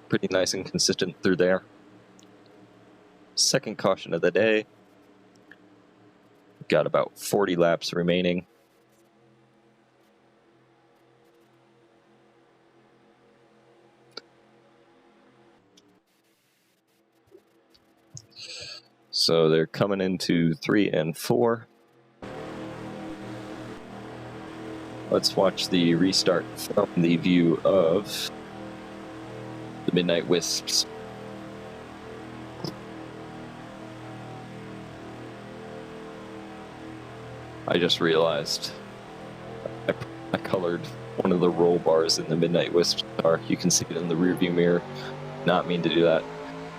pretty nice and consistent through there. Second caution of the day. Got about 40 laps remaining. So they're coming into 3 and 4. Let's watch the restart from the view of the Midnight Wisps. I just realized I colored one of the roll bars in the Midnight Wisps car. You can see it in the rearview mirror. Not mean to do that.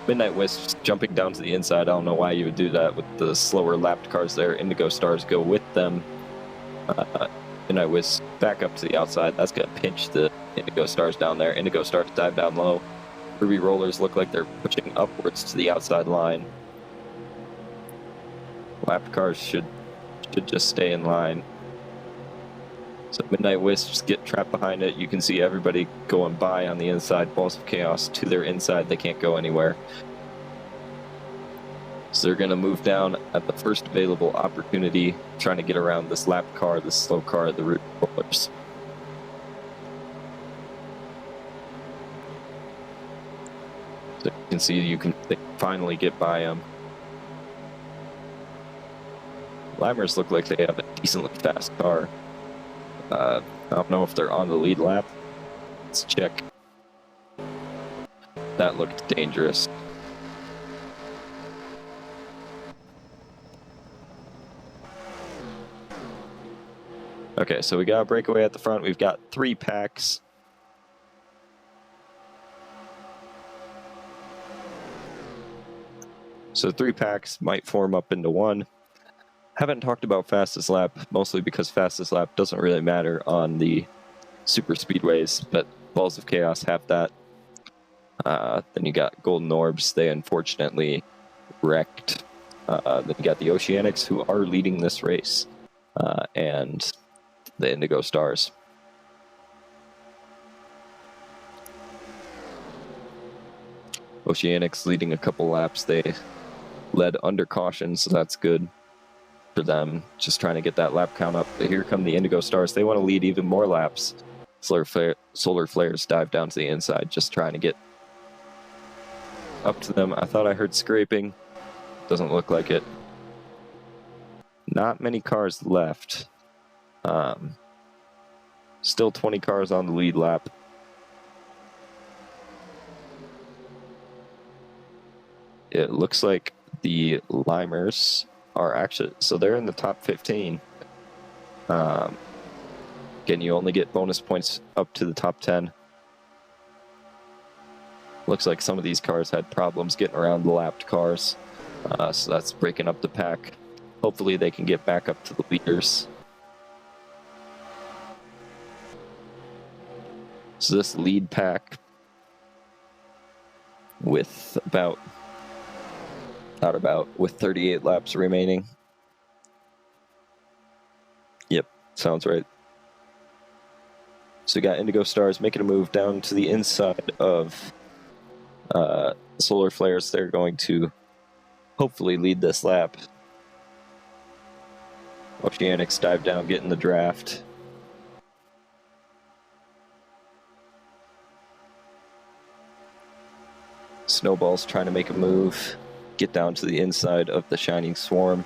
Midnight Wisps jumping down to the inside. I don't know why you would do that with the slower lapped cars there. Indigo Stars go with them. Midnight Wisps back up to the outside. That's going to pinch the Indigo Stars down there. Indigo Stars dive down low. Ruby Rollers look like they're pushing upwards to the outside line. Lapped cars should just stay in line. So Midnight Wisps get trapped behind it. You can see everybody going by on the inside. Balls of Chaos to their inside. They can't go anywhere. So they're going to move down at the first available opportunity, trying to get around this lap car, this slow car, the Ruby Rollers. So you can see they finally get by them. Limers look like they have a decently fast car. I don't know if they're on the lead lap. Let's check. That looked dangerous. Okay, so we got a breakaway at the front. We've got 3 packs. So 3 packs might form up into one. Haven't talked about fastest lap, mostly because fastest lap doesn't really matter on the super speedways, but Balls of Chaos have that. Then you got Golden Orbs. They unfortunately wrecked. Then you got the Oceanics, who are leading this race, and the Indigo Stars. Oceanics leading a couple laps. They led under caution, so that's good for them. Just trying to get that lap count up. But here come the Indigo Stars. They want to lead even more laps. Solar Flares dive down to the inside, just trying to get up to them. I thought I heard scraping. Doesn't look like it. Not many cars left. Still 20 cars on the lead lap. It looks like the Limers are actually, so they're in the top 15. Again, you only get bonus points up to the top 10. Looks like some of these cars had problems getting around the lapped cars. So that's breaking up the pack. Hopefully they can get back up to the leaders. So this lead pack with with 38 laps remaining. Yep, sounds right. So we got Indigo Stars making a move down to the inside of Solar Flares. They're going to hopefully lead this lap. Oceanics dive down, get in the draft. Snowball's trying to make a move, get down to the inside of the Shining Swarm.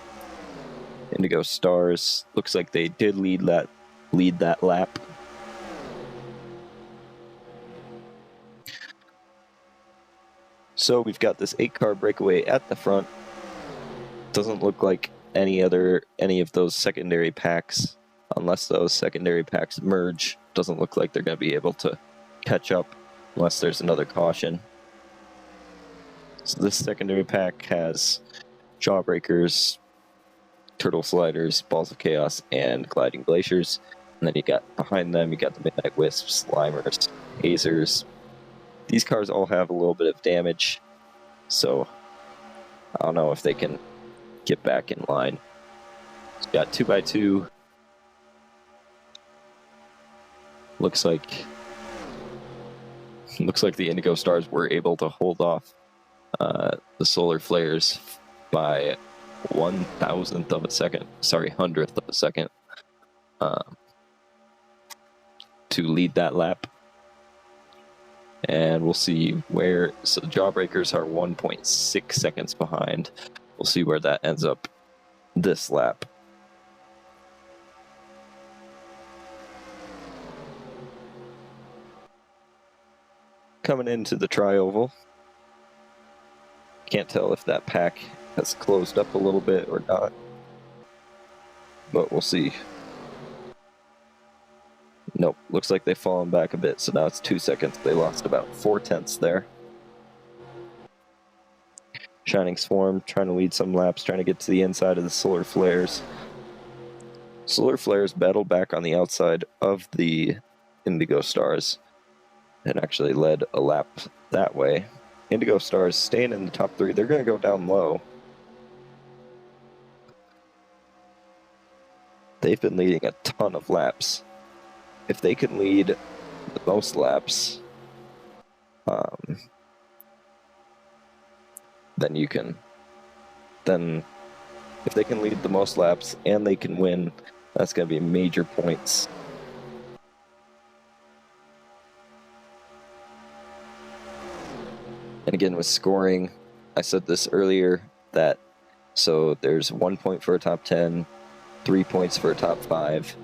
Indigo Stars, looks like they did lead that lap. So we've got this 8-car breakaway at the front. Doesn't look like any of those secondary packs unless those secondary packs merge. Doesn't look like they're going to be able to catch up unless there's another caution. So this secondary pack has Jawbreakers, Turtle Sliders, Balls of Chaos, and Gliding Glaciers. And then you got behind them, you got the Midnight Wisps, Slimers, Hazers. These cars all have a little bit of damage, so I don't know if they can get back in line. So you got 2x2. Looks like the Indigo Stars were able to hold off the Solar Flares by 1,000th of a second. Sorry, 100th of a second. To lead that lap. And we'll see where... So the Jawbreakers are 1.6 seconds behind. We'll see where that ends up this lap. Coming into the tri-oval. Can't tell if that pack has closed up a little bit or not. But we'll see. Nope, looks like they've fallen back a bit, so now it's 2 seconds. They lost about 4/10 there. Shining Swarm trying to lead some laps, trying to get to the inside of the Solar Flares. Solar Flares battled back on the outside of the Indigo Stars and actually led a lap that way. Indigo Stars staying in the top 3. They're going to go down low. They've been leading a ton of laps. If they can lead the most laps, then you can... Then if they can lead the most laps and they can win, that's going to be major points. And again, with scoring, I said this earlier, that so there's 1 point for a top 10, 3 points for a top 5,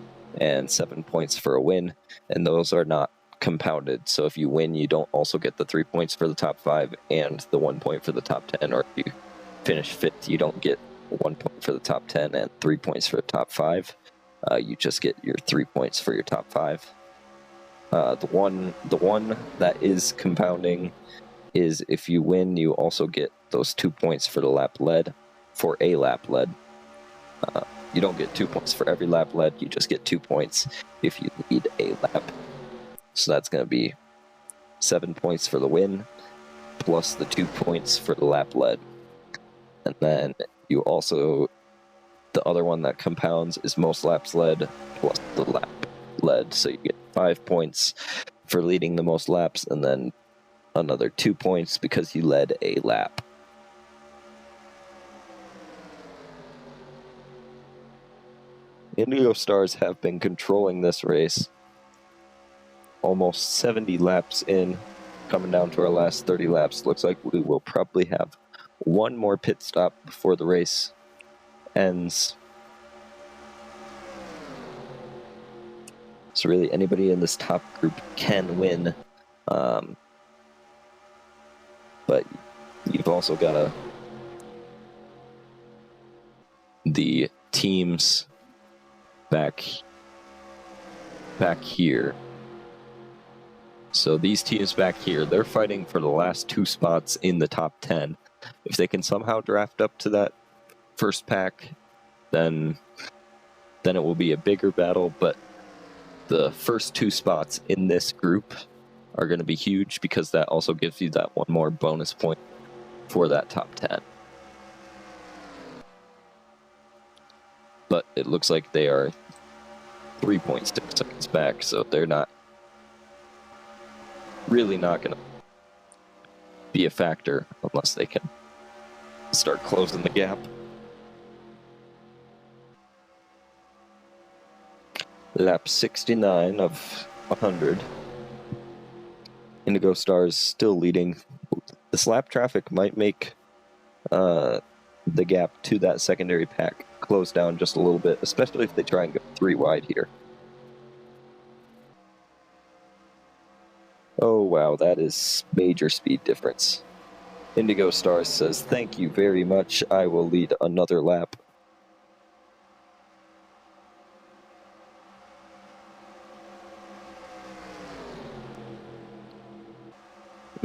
and 7 points for a win, and those are not compounded. So if you win, you don't also get the 3 points for the top 5 and the 1 point for the top 10, or if you finish 5th, you don't get 1 point for the top 10 and 3 points for the top 5. You just get your 3 points for your top 5. The one that is compounding is if you win, you also get those 2 points for the lap led, for a lap led. You don't get 2 points for every lap led, you just get 2 points if you lead a lap. So that's going to be 7 points for the win, plus the 2 points for the lap led. And then you also, the other one that compounds is most laps led, plus the lap led. So you get 5 points for leading the most laps, and then another 2 points because you led a lap. Indigo Stars have been controlling this race. Almost 70 laps in, coming down to our last 30 laps. Looks like we will probably have one more pit stop before the race ends. So really anybody in this top group can win. But you've also got the teams back here. So these teams back here, they're fighting for the last 2 spots in the top 10. If they can somehow draft up to that first pack, then it will be a bigger battle, but the first 2 spots in this group are going to be huge because that also gives you that one more bonus point for that top 10. But it looks like they are 3.6 seconds back, so they're not really not going to be a factor unless they can start closing the gap. Lap 69 of 100. Indigo Stars still leading. This lap traffic might make the gap to that secondary pack close down just a little bit, especially if they try and go 3 wide here. Oh wow, that is major speed difference. Indigo Stars says, "Thank you very much, I will lead another lap."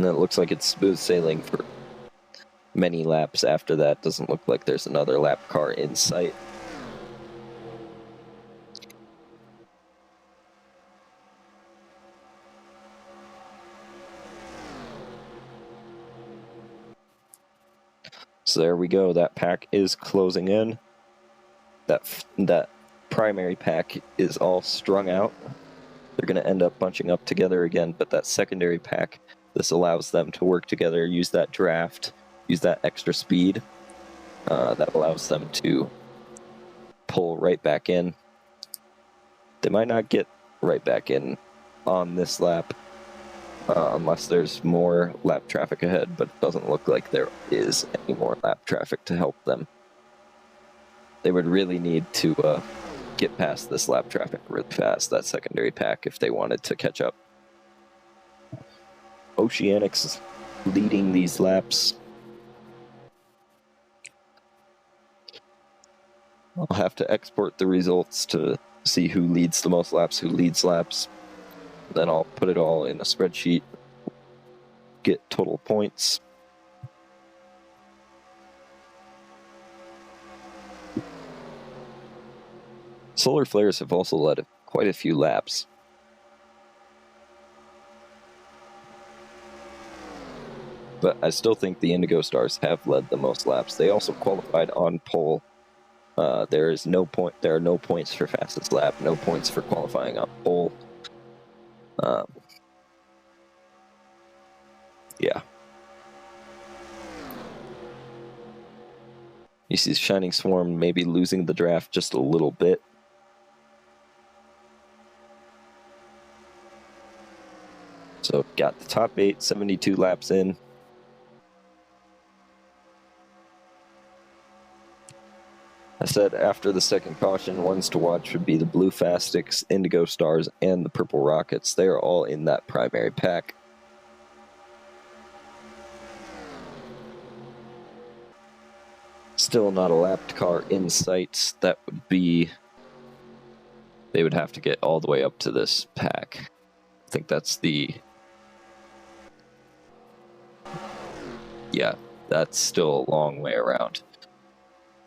And it looks like it's smooth sailing for many laps after that. Doesn't look like there's another lap car in sight. So there we go. That pack is closing in. That primary pack is all strung out. They're going to end up bunching up together again, but that secondary pack, this allows them to work together, use that draft, use that extra speed. That allows them to pull right back in. They might not get right back in on this lap unless there's more lap traffic ahead, but it doesn't look like there is any more lap traffic to help them. They would really need to get past this lap traffic really fast, that secondary pack, if they wanted to catch up. Oceanics leading these laps. I'll have to export the results to see who leads the most laps, who leads laps. Then I'll put it all in a spreadsheet, get total points. Solar Flares have also led quite a few laps. But I still think the Indigo Stars have led the most laps. They also qualified on pole. There are no points for fastest lap, no points for qualifying on pole. Yeah. You see Shining Swarm maybe losing the draft just a little bit. So got the top 8, 72 laps in. I said after the second caution, ones to watch would be the Blue Fastics, Indigo Stars, and the Purple Rockets. They are all in that primary pack. Still not a lapped car in sight. That would be... They would have to get all the way up to this pack. I think that's the... Yeah, that's still a long way around.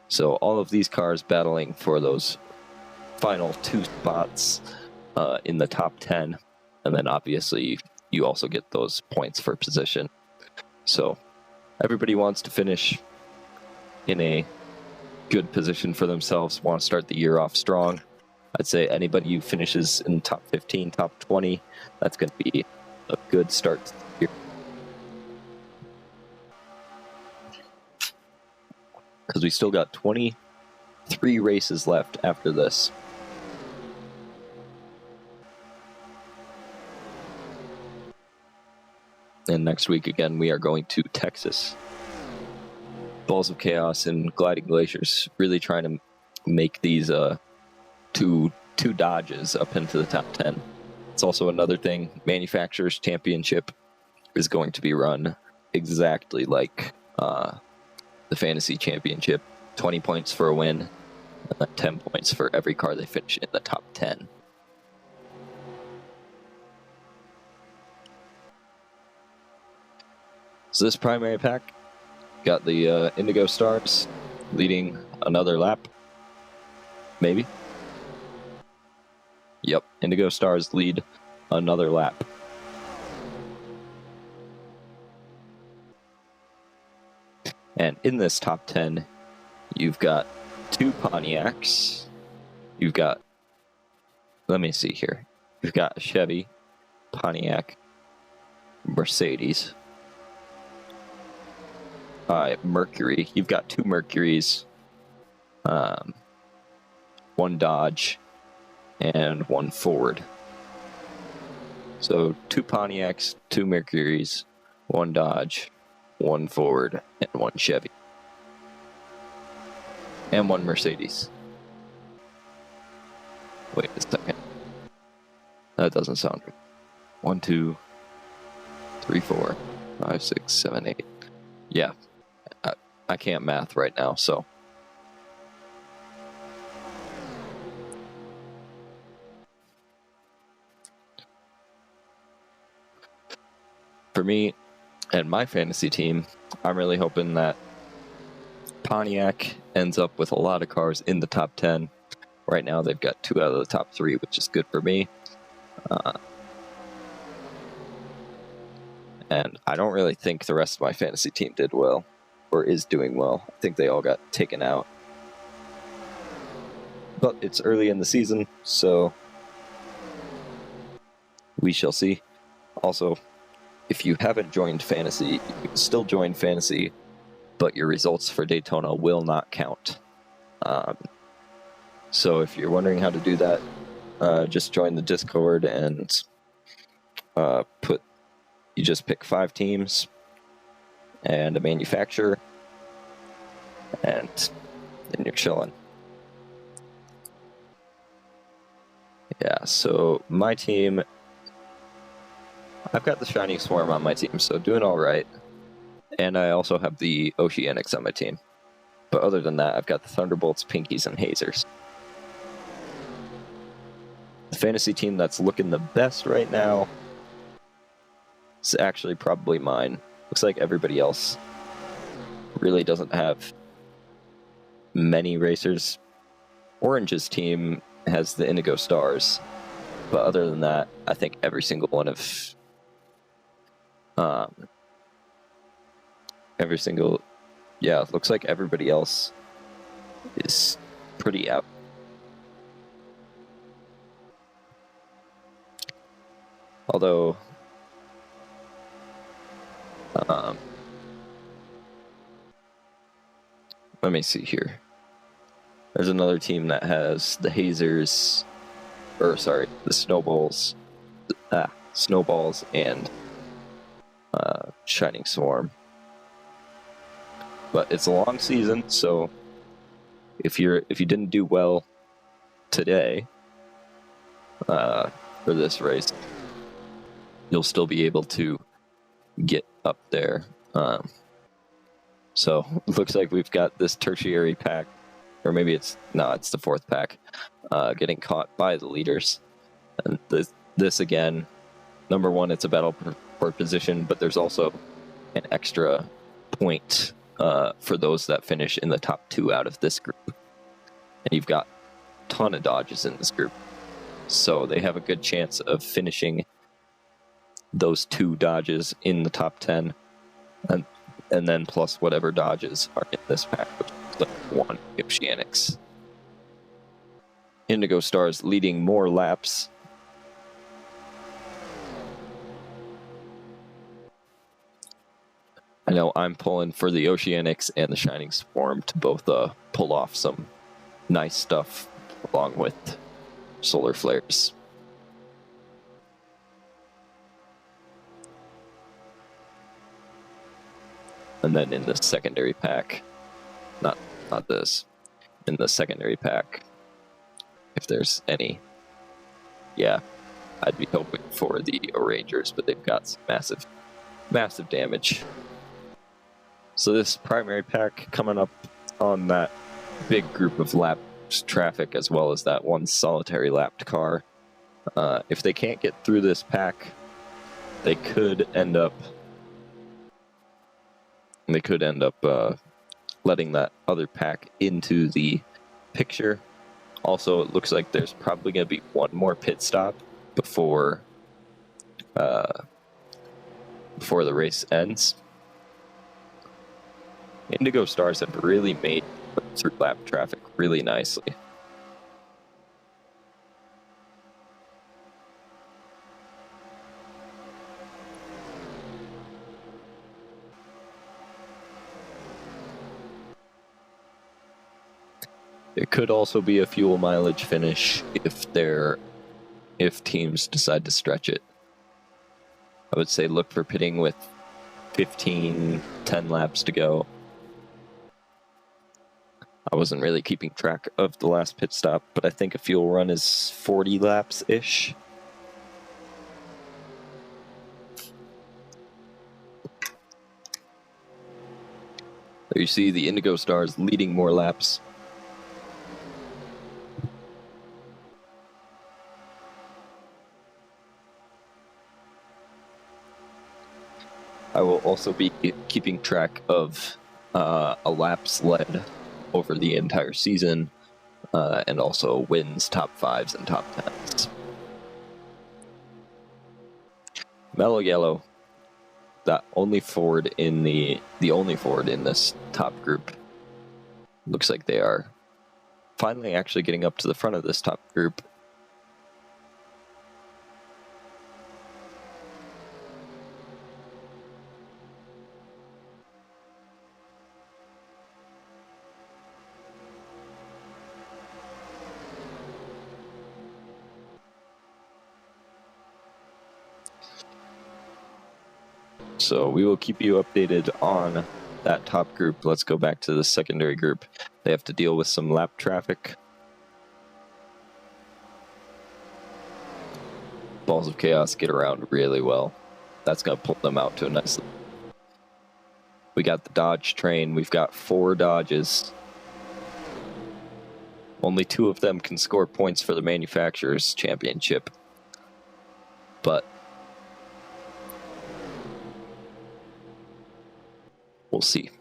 So all of these cars battling for those final 2 spots in the top 10. And then obviously you also get those points for position. So everybody wants to finish in a good position for themselves, want to start the year off strong. I'd say anybody who finishes in top 15, top 20, that's going to be a good start to the year. Because we still got 23 races left after this. And next week, again, we are going to Texas. Balls of Chaos and Gliding Glaciers, really trying to make these two Dodges up into the top 10. It's also another thing, Manufacturers Championship is going to be run exactly like the Fantasy Championship. 20 points for a win, and then 10 points for every car they finish in the top 10. So this primary pack got the Indigo Stars leading another lap. Maybe. Yep, Indigo Stars lead another lap. And in this top 10, you've got 2 Pontiacs. You've got, let me see here. You've got Chevy, Pontiac, Mercedes, Mercury. You've got 2 Mercuries, 1 Dodge, and 1 Ford. So 2 Pontiacs, 2 Mercuries, 1 Dodge, 1 Ford, and 1 Chevy. And 1 Mercedes. Wait a second. That doesn't sound right. 1, 2, 3, 4, 5, 6, 7, 8. Yeah. I can't math right now, so. For me, And my fantasy team, I'm really hoping that Pontiac ends up with a lot of cars in the top 10. Right now, they've got 2 out of the top 3, which is good for me. And I don't really think the rest of my fantasy team did well, or is doing well. I think they all got taken out. But it's early in the season, so we shall see. Also, if you haven't joined fantasy, you can still join fantasy, but your results for Daytona will not count. So if you're wondering how to do that, just join the Discord and you just pick 5 teams and a manufacturer, and then you're chilling. Yeah, so my team, I've got the Shining Swarm on my team, so doing all right. And I also have the Oceanics on my team. But other than that, I've got the Thunderbolts, Pinkies, and Hazers. The fantasy team that's looking the best right now is actually probably mine. Looks like everybody else really doesn't have many racers. Orange's team has the Indigo Stars. But other than that, I think every single one of it looks like everybody else is pretty out. Although, let me see here. There's another team that has the Hazers, the Snowballs, and Shining Swarm. But it's a long season, so if you didn't do well today for this race, you'll still be able to get up there. So it looks like we've got this tertiary pack, or maybe it's the 4th pack, getting caught by the leaders. And this again, number 1, it's a battle for position, but there's also an extra point for those that finish in the top 2 out of this group. And you've got a ton of dodges in this group, so they have a good chance of finishing those 2 dodges in the top 10, and then plus whatever dodges are in this pack, which is like 1 Oceanics. Indigo Stars leading more laps. I know I'm pulling for the Oceanics and the Shining Swarm to both pull off some nice stuff along with solar flares. And then in the secondary pack, not this, in the secondary pack, if there's any, I'd be hoping for the Rangers, but they've got some massive damage. So this primary pack coming up on that big group of laps traffic, as well as that one solitary lapped car. If they can't get through this pack, they could end up letting that other pack into the picture. Also, it looks like there's probably going to be one more pit stop before the race ends. Indigo Stars have really made through lap traffic really nicely. It could also be a fuel mileage finish if teams decide to stretch it. I would say look for pitting with 10 laps to go. I wasn't really keeping track of the last pit stop, but I think a fuel run is 40 laps-ish. There you see the Indigo Stars leading more laps. I will also be keeping track of a laps led over the entire season, and also wins, top 5s, and top 10s. Mellow Yellow, the only Ford in the only Ford in this top group. Looks like they are finally actually getting up to the front of this top group. So we will keep you updated on that top group. Let's go back to the secondary group. They have to deal with some lap traffic. Balls of Chaos get around really well. That's going to pull them out to a nice... We got the Dodge train. We've got 4 Dodges. Only 2 of them can score points for the Manufacturers' Championship. But we'll see.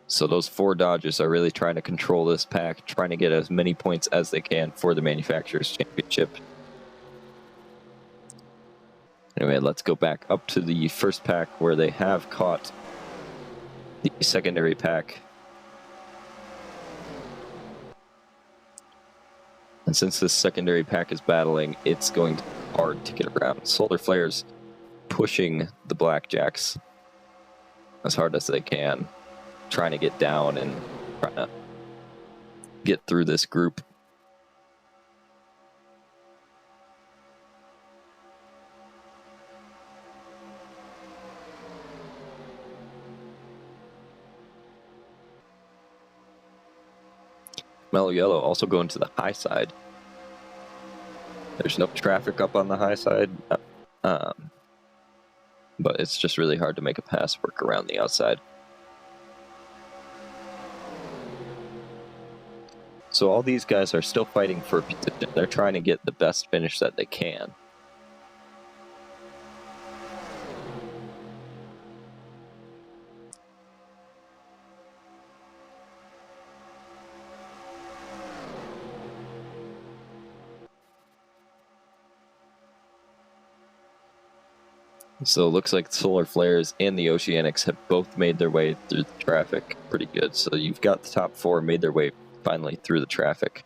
So those 4 Dodges are really trying to control this pack, trying to get as many points as they can for the Manufacturers' Championship. Anyway, let's go back up to the first pack where they have caught the secondary pack. And since this secondary pack is battling, it's going to be hard to get around. Solar Flares pushing the Blackjacks as hard as they can, trying to get down and trying to get through this group. Mellow Yellow also going to the high side. There's no traffic up on the high side, but it's just really hard to make a pass work around the outside. So all these guys are still fighting for a position. They're trying to get the best finish that they can. So it looks like Solar Flares and the Oceanics have both made their way through the traffic pretty good. So you've got the top 4 made their way finally through the traffic.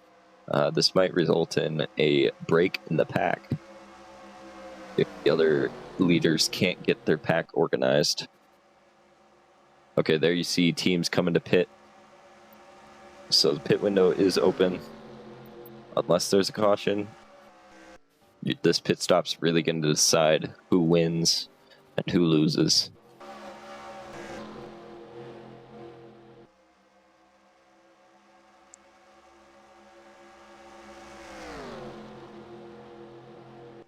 This might result in a break in the pack if the other leaders can't get their pack organized. Okay, there you see teams coming to pit. So the pit window is open. Unless there's a caution, this pit stop's really going to decide who wins and who loses.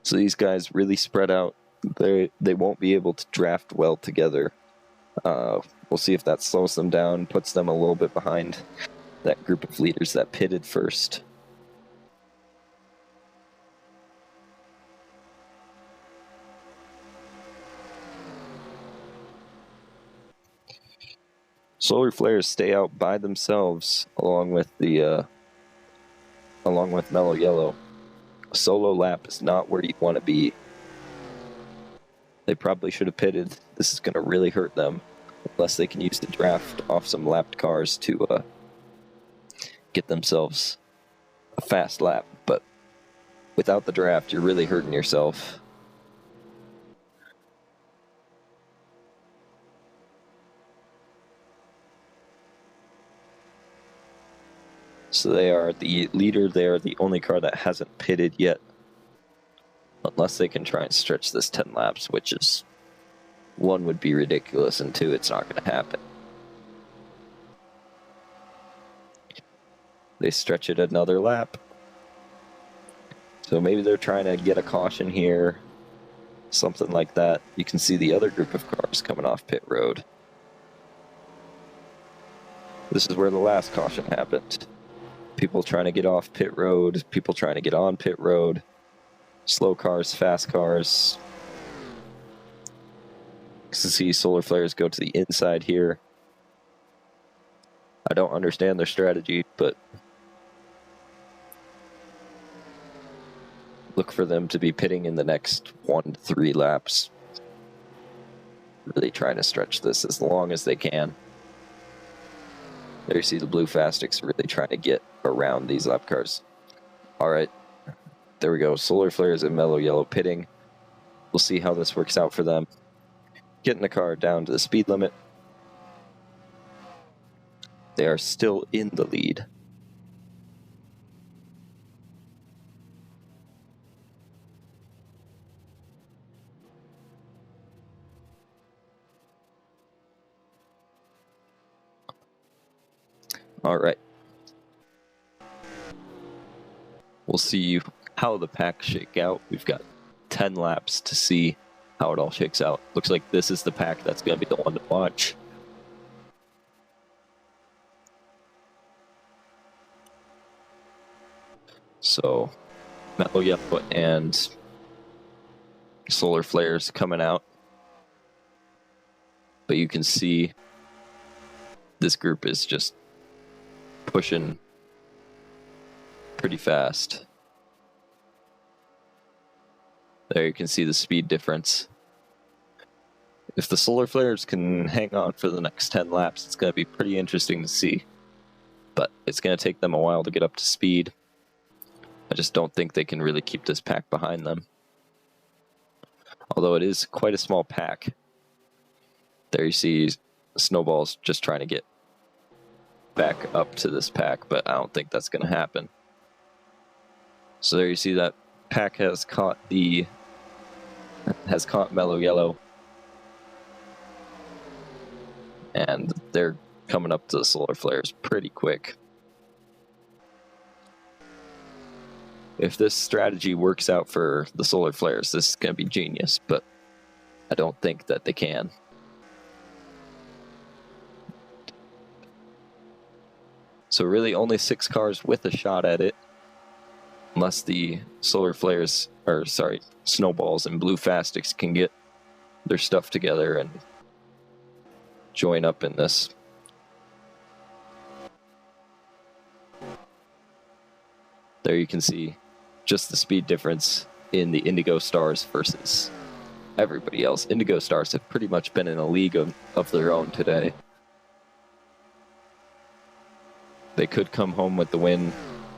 So these guys really spread out. They won't be able to draft well together. We'll see if that slows them down, puts them a little bit behind that group of leaders that pitted first. Solar Flares stay out by themselves along with Mellow Yellow. A solo lap is not where you want to be. They probably should have pitted. This is going to really hurt them unless they can use the draft off some lapped cars to get themselves a fast lap. But without the draft, you're really hurting yourself. So they are the leader. They are the only car that hasn't pitted yet. Unless they can try and stretch this 10 laps, which is, 1, would be ridiculous, and 2, it's not going to happen. They stretch it another lap. So maybe they're trying to get a caution here. Something like that. You can see the other group of cars coming off pit road. This is where the last caution happened. People trying to get off pit road, people trying to get on pit road, slow cars, fast cars. to see solar flares go to the inside here. I don't understand their strategy, but look for them to be pitting in the next 1 to 3 laps. Really trying to stretch this as long as they can. There you see the blue Fastics really trying to get around these lap cars. All right, there we go. Solar flares and mellow yellow pitting. We'll see how this works out for them. Getting the car down to the speed limit. They are still in the lead. All right. We'll see how the packs shake out. We've got 10 laps to see how it all shakes out. Looks like this is the pack that's going to be the one to watch. So, mellow yellow and solar flares coming out. But you can see this group is just pushing pretty fast. There you can see the speed difference. If the solar flares can hang on for the next 10 laps, it's going to be pretty interesting to see. But it's going to take them a while to get up to speed. I just don't think they can really keep this pack behind them. Although it is quite a small pack. There you see Snowball's just trying to get back up to this pack, but I don't think that's going to happen. So there you see that pack has caught mellow yellow. And they're coming up to the solar flares pretty quick. If this strategy works out for the solar flares, this is going to be genius, but I don't think that they can. So really only 6 cars with a shot at it, unless the solar flares, or sorry, Snowballs and blue Fastics can get their stuff together and join up in this. There you can see just the speed difference in the Indigo Stars versus everybody else. Indigo Stars have pretty much been in a league of their own today. They could come home with the win.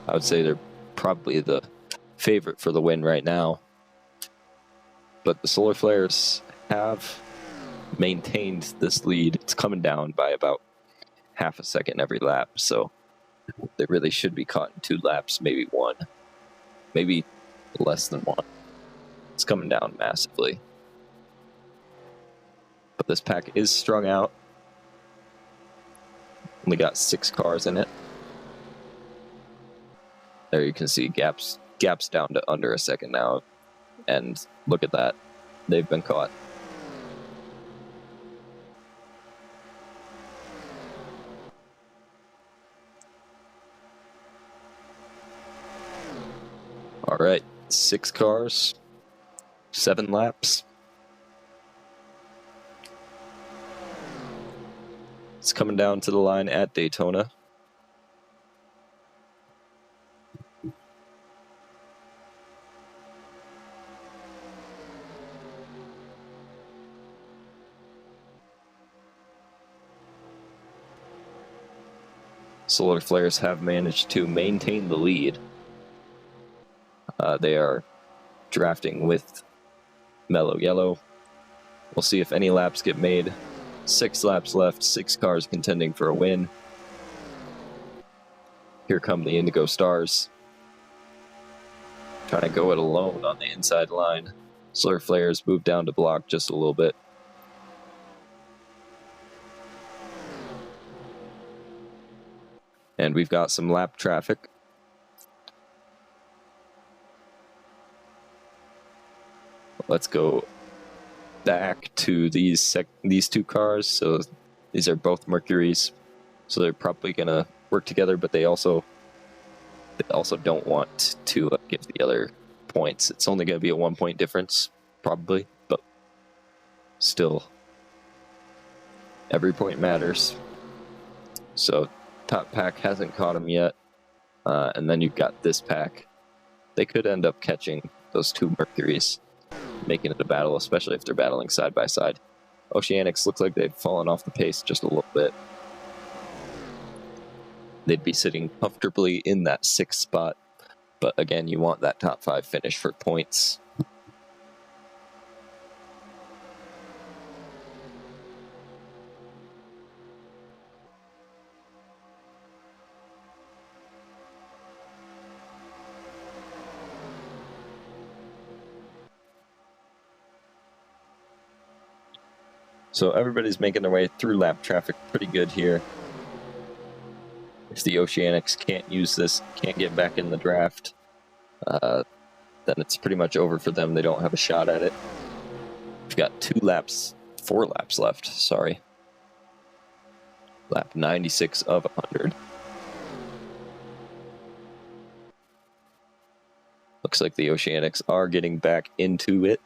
I would say they're probably the favorite for the win right now. But the Solar Flares have maintained this lead. It's coming down by about half a second every lap, so they really should be caught in 2 laps, maybe 1. Maybe less than 1. It's coming down massively. But this pack is strung out. Only got 6 cars in it. There you can see gaps down to under a second now. And look at that. They've been caught. All right, 6 cars, 7 laps. It's coming down to the line at Daytona. Solar Flares have managed to maintain the lead. They are drafting with Mellow Yellow. We'll see if any laps get made. 6 laps left, 6 cars contending for a win. Here come the Indigo Stars. Trying to go it alone on the inside line. Solar Flares move down to block just a little bit. And we've got some lap traffic. Let's go back to these 2 cars. So these are both Mercuries. So they're probably going to work together, but they also don't want to give the other points. It's only going to be a 1-point difference, probably, but still Every point matters. So top pack hasn't caught them yet. And then you've got this pack. They could end up catching those two Mercuries, making it a battle, especially if they're battling side by side. Oceanics looks like they've fallen off the pace just a little bit. They'd be sitting comfortably in that 6th spot. But again, you want that top 5 finish for points. So everybody's making their way through lap traffic pretty good here. If the Oceanics can't use this, can't get back in the draft, then it's pretty much over for them. They don't have a shot at it. We've got 4 laps left, sorry. Lap 96 of 100. Looks like the Oceanics are getting back into it.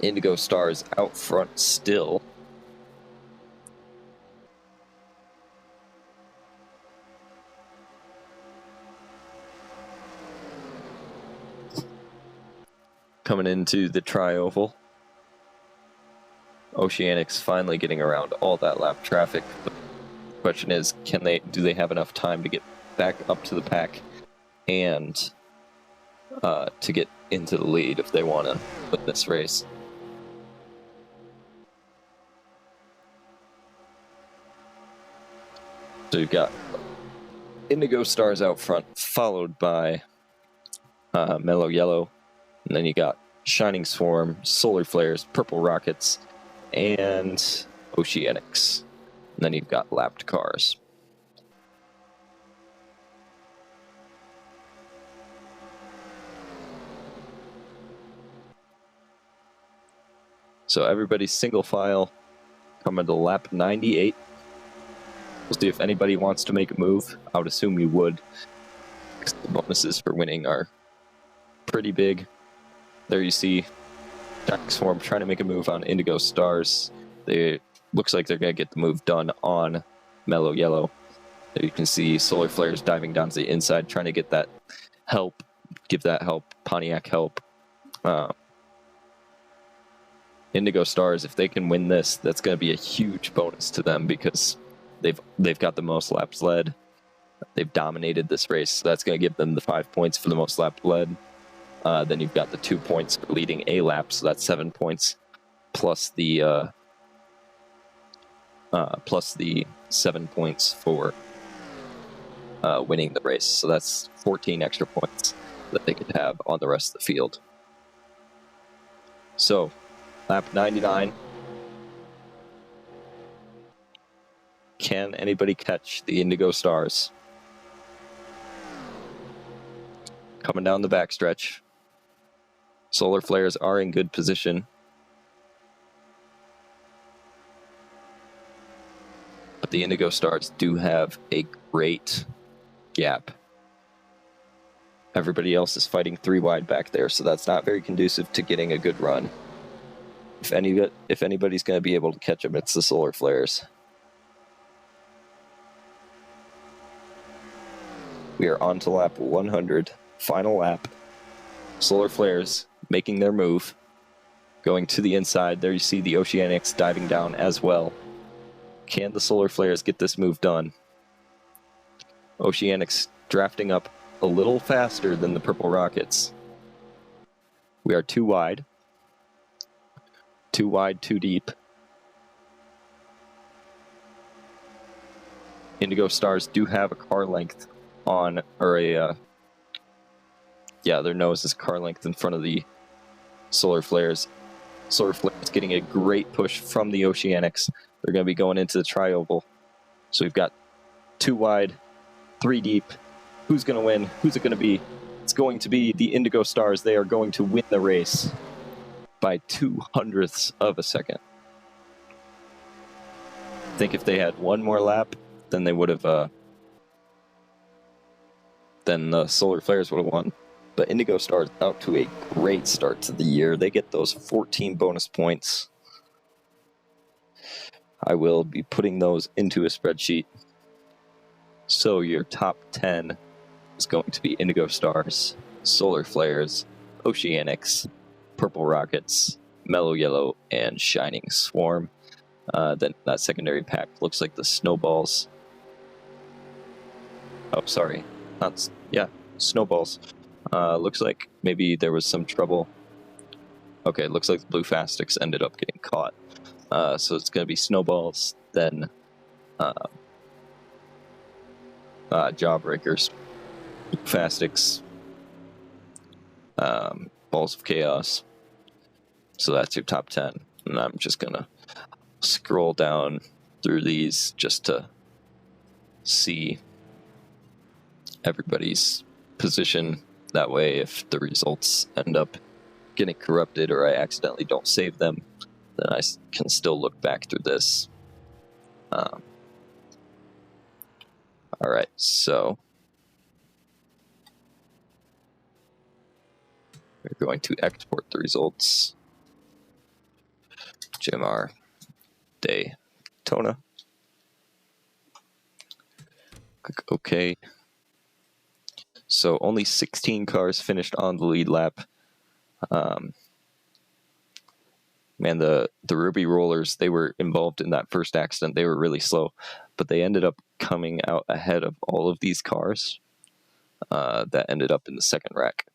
Indigo Stars out front still. Coming into the tri-oval. Oceanics finally getting around all that lap traffic. The question is, do they have enough time to get back up to the pack and to get into the lead if they want to win this race? So you've got Indigo Stars out front, followed by Mellow Yellow, and then you got Shining Swarm, Solar Flares, Purple Rockets, and Oceanics. And then you've got lapped cars. So everybody's single file coming to lap 98. We'll see if anybody wants to make a move. I would assume you would, because the bonuses for winning are pretty big. There you see Shining Swarm trying to make a move on Indigo Stars. Looks like they're going to get the move done on Mellow Yellow. There you can see Solar Flares diving down to the inside, trying to get that help, give that help, Pontiac help. Indigo Stars, if they can win this, that's going to be a huge bonus to them because they've got the most laps led. They've dominated this race, so that's going to give them the 5 points for the most laps led. Then you've got the 2 points for leading a lap, so that's 7 points, plus the 7 points for winning the race. So that's 14 extra points that they could have on the rest of the field. So, lap 99. Can anybody catch the Indigo Stars? Coming down the backstretch. Solar Flares are in good position. But the Indigo Stars do have a great gap. Everybody else is fighting 3 wide back there, so that's not very conducive to getting a good run. If anybody's going to be able to catch them, it's the Solar Flares. We are on to lap 100, final lap. Solar Flares making their move, going to the inside. There you see the Oceanics diving down as well. Can the Solar Flares get this move done? Oceanics drafting up a little faster than the Purple Rockets. We are 2 wide. 2 wide, 2 deep. Indigo Stars do have a car length on, or their nose is car length in front of the Solar Flares. Solar Flares getting a great push from the Oceanics. They're going to be going into the tri-oval. So we've got 2 wide, 3 deep. Who's going to win? Who's it going to be? It's going to be the Indigo Stars. They are going to win the race by 0.02 of a second. I think if they had 1 more lap, then they would have, then the Solar Flares would have won. But Indigo Stars out to a great start to the year. They get those 14 bonus points. I will be putting those into a spreadsheet. So your top 10 is going to be Indigo Stars, Solar Flares, Oceanics, Purple Rockets, Mellow Yellow, and Shining Swarm. Then that secondary pack looks like the Snowballs. Oh, sorry. Snowballs. Looks like maybe there was some trouble. Okay, looks like the Blue Fastics ended up getting caught. So it's going to be Snowballs, then Jawbreakers, Fastics, Balls of Chaos. So that's your top 10. And I'm just going to scroll down through these just to see everybody's position. That way, if the results end up getting corrupted or I accidentally don't save them, then I can still look back through this. All right, so we're going to export the results. JMR Daytona. Click OK. So only 16 cars finished on the lead lap. Man, the Ruby Rollers, they were involved in that first accident. They were really slow, but they ended up coming out ahead of all of these cars that ended up in the second rack.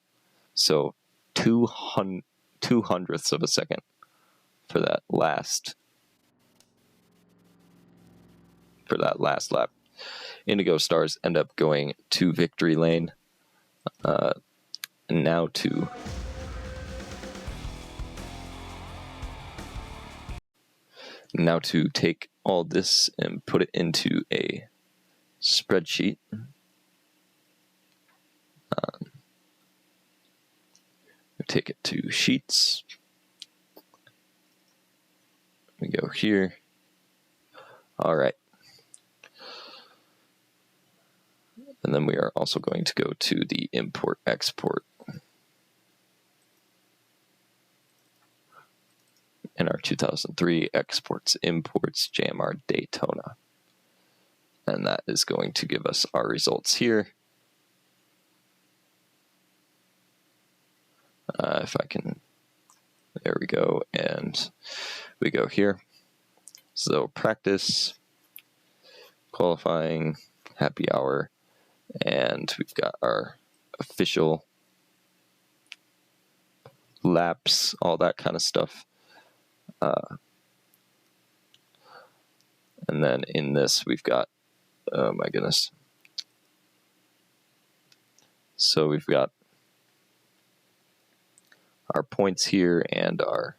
So 200ths of a second for that last lap. Indigo Stars end up going to victory lane. And now to take all this and put it into a spreadsheet. Take it to Sheets. We go here. All right. And then we are also going to go to the import-export. In our 2003 exports, imports, JMR Daytona. And that is going to give us our results here. If I can, there we go. And we go here. So practice, qualifying, happy hour, and we've got our official laps, all that kind of stuff. And then in this, we've got, oh my goodness. So we've got our points here and our,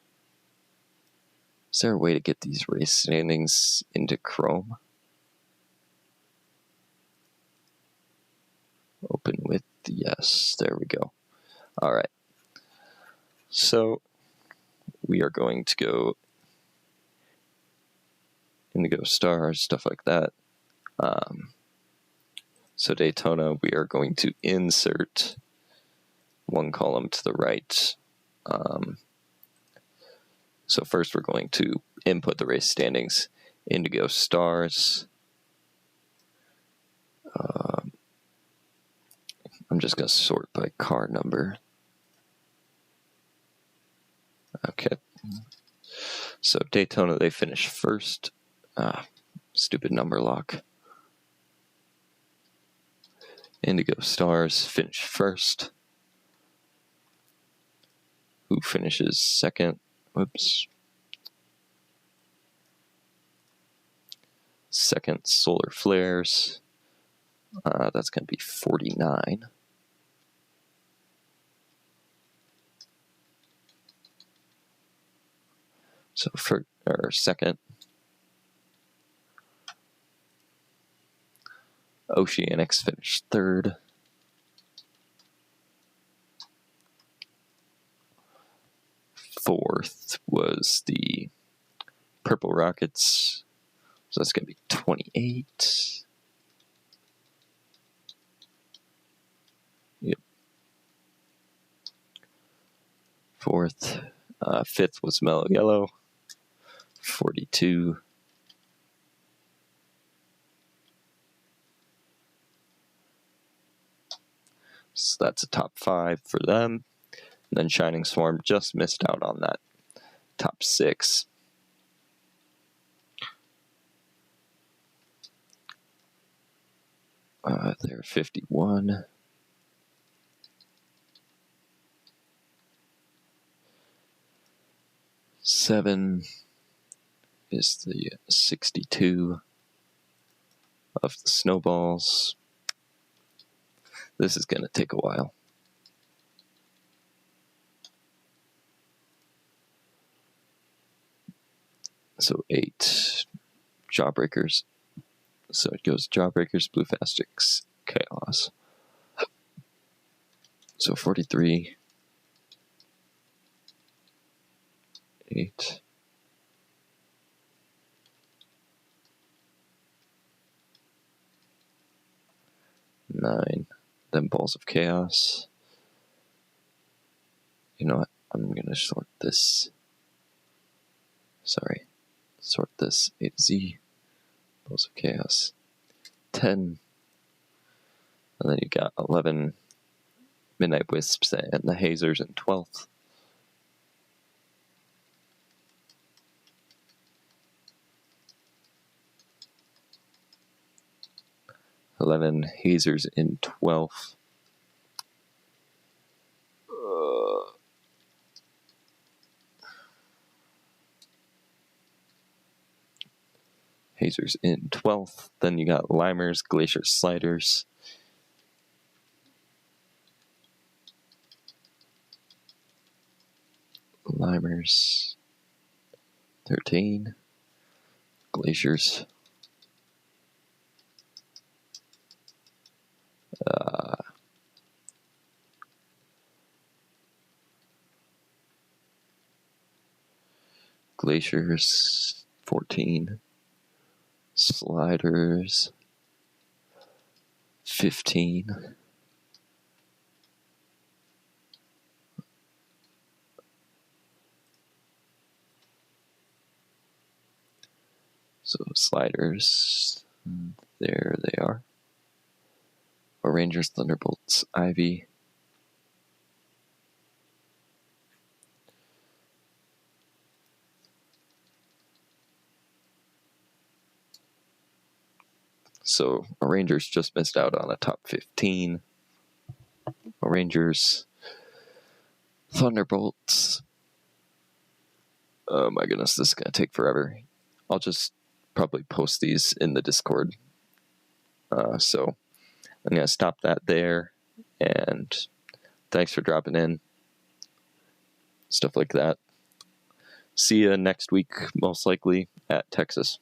is there a way to get these race standings into Chrome? Open with, yes, there we go. All right. So we are going to go Indigo Stars, stuff like that. So Daytona, we are going to insert one column to the right. So first we're going to input the race standings. Indigo Stars. I'm just going to sort by car number. Okay. So Daytona, they finished first. Stupid number lock. Indigo Stars finished first. Who finishes second? Whoops. Second, Solar Flares. That's going to be 49. So for our second, Oceanics finished third. Fourth was the Purple Rockets. So that's going to be 28. Yep. Fourth. Fifth was Mellow Yellow. 42. So that's a top 5 for them. And then Shining Swarm just missed out on that top 6. They're 51. Seven is the 62 of the Snowballs. This is going to take a while. So 8 Jawbreakers. So it goes Jawbreakers, Blue Fastics, Chaos. So 43. 8. Nine. Then Balls of Chaos. You know what? I'm going to sort this. Sorry. Sort this. 8Z. Balls of Chaos. 10. And then you got 11 Midnight Wisps and the Hazers in 12th. 11 Hazers in 12th. Hazers in 12th. Then you got Limers, Glacier Sliders. Limers 13. Glaciers. Glaciers 14. Sliders 15. So Sliders, there they are. Rangers, Thunderbolts, Ivy. So Rangers just missed out on a top 15. Rangers, Thunderbolts. Oh my goodness, this is going to take forever. I'll just probably post these in the Discord. So I'm going to stop that there. And thanks for dropping in. Stuff like that. See you next week, most likely, at Texas.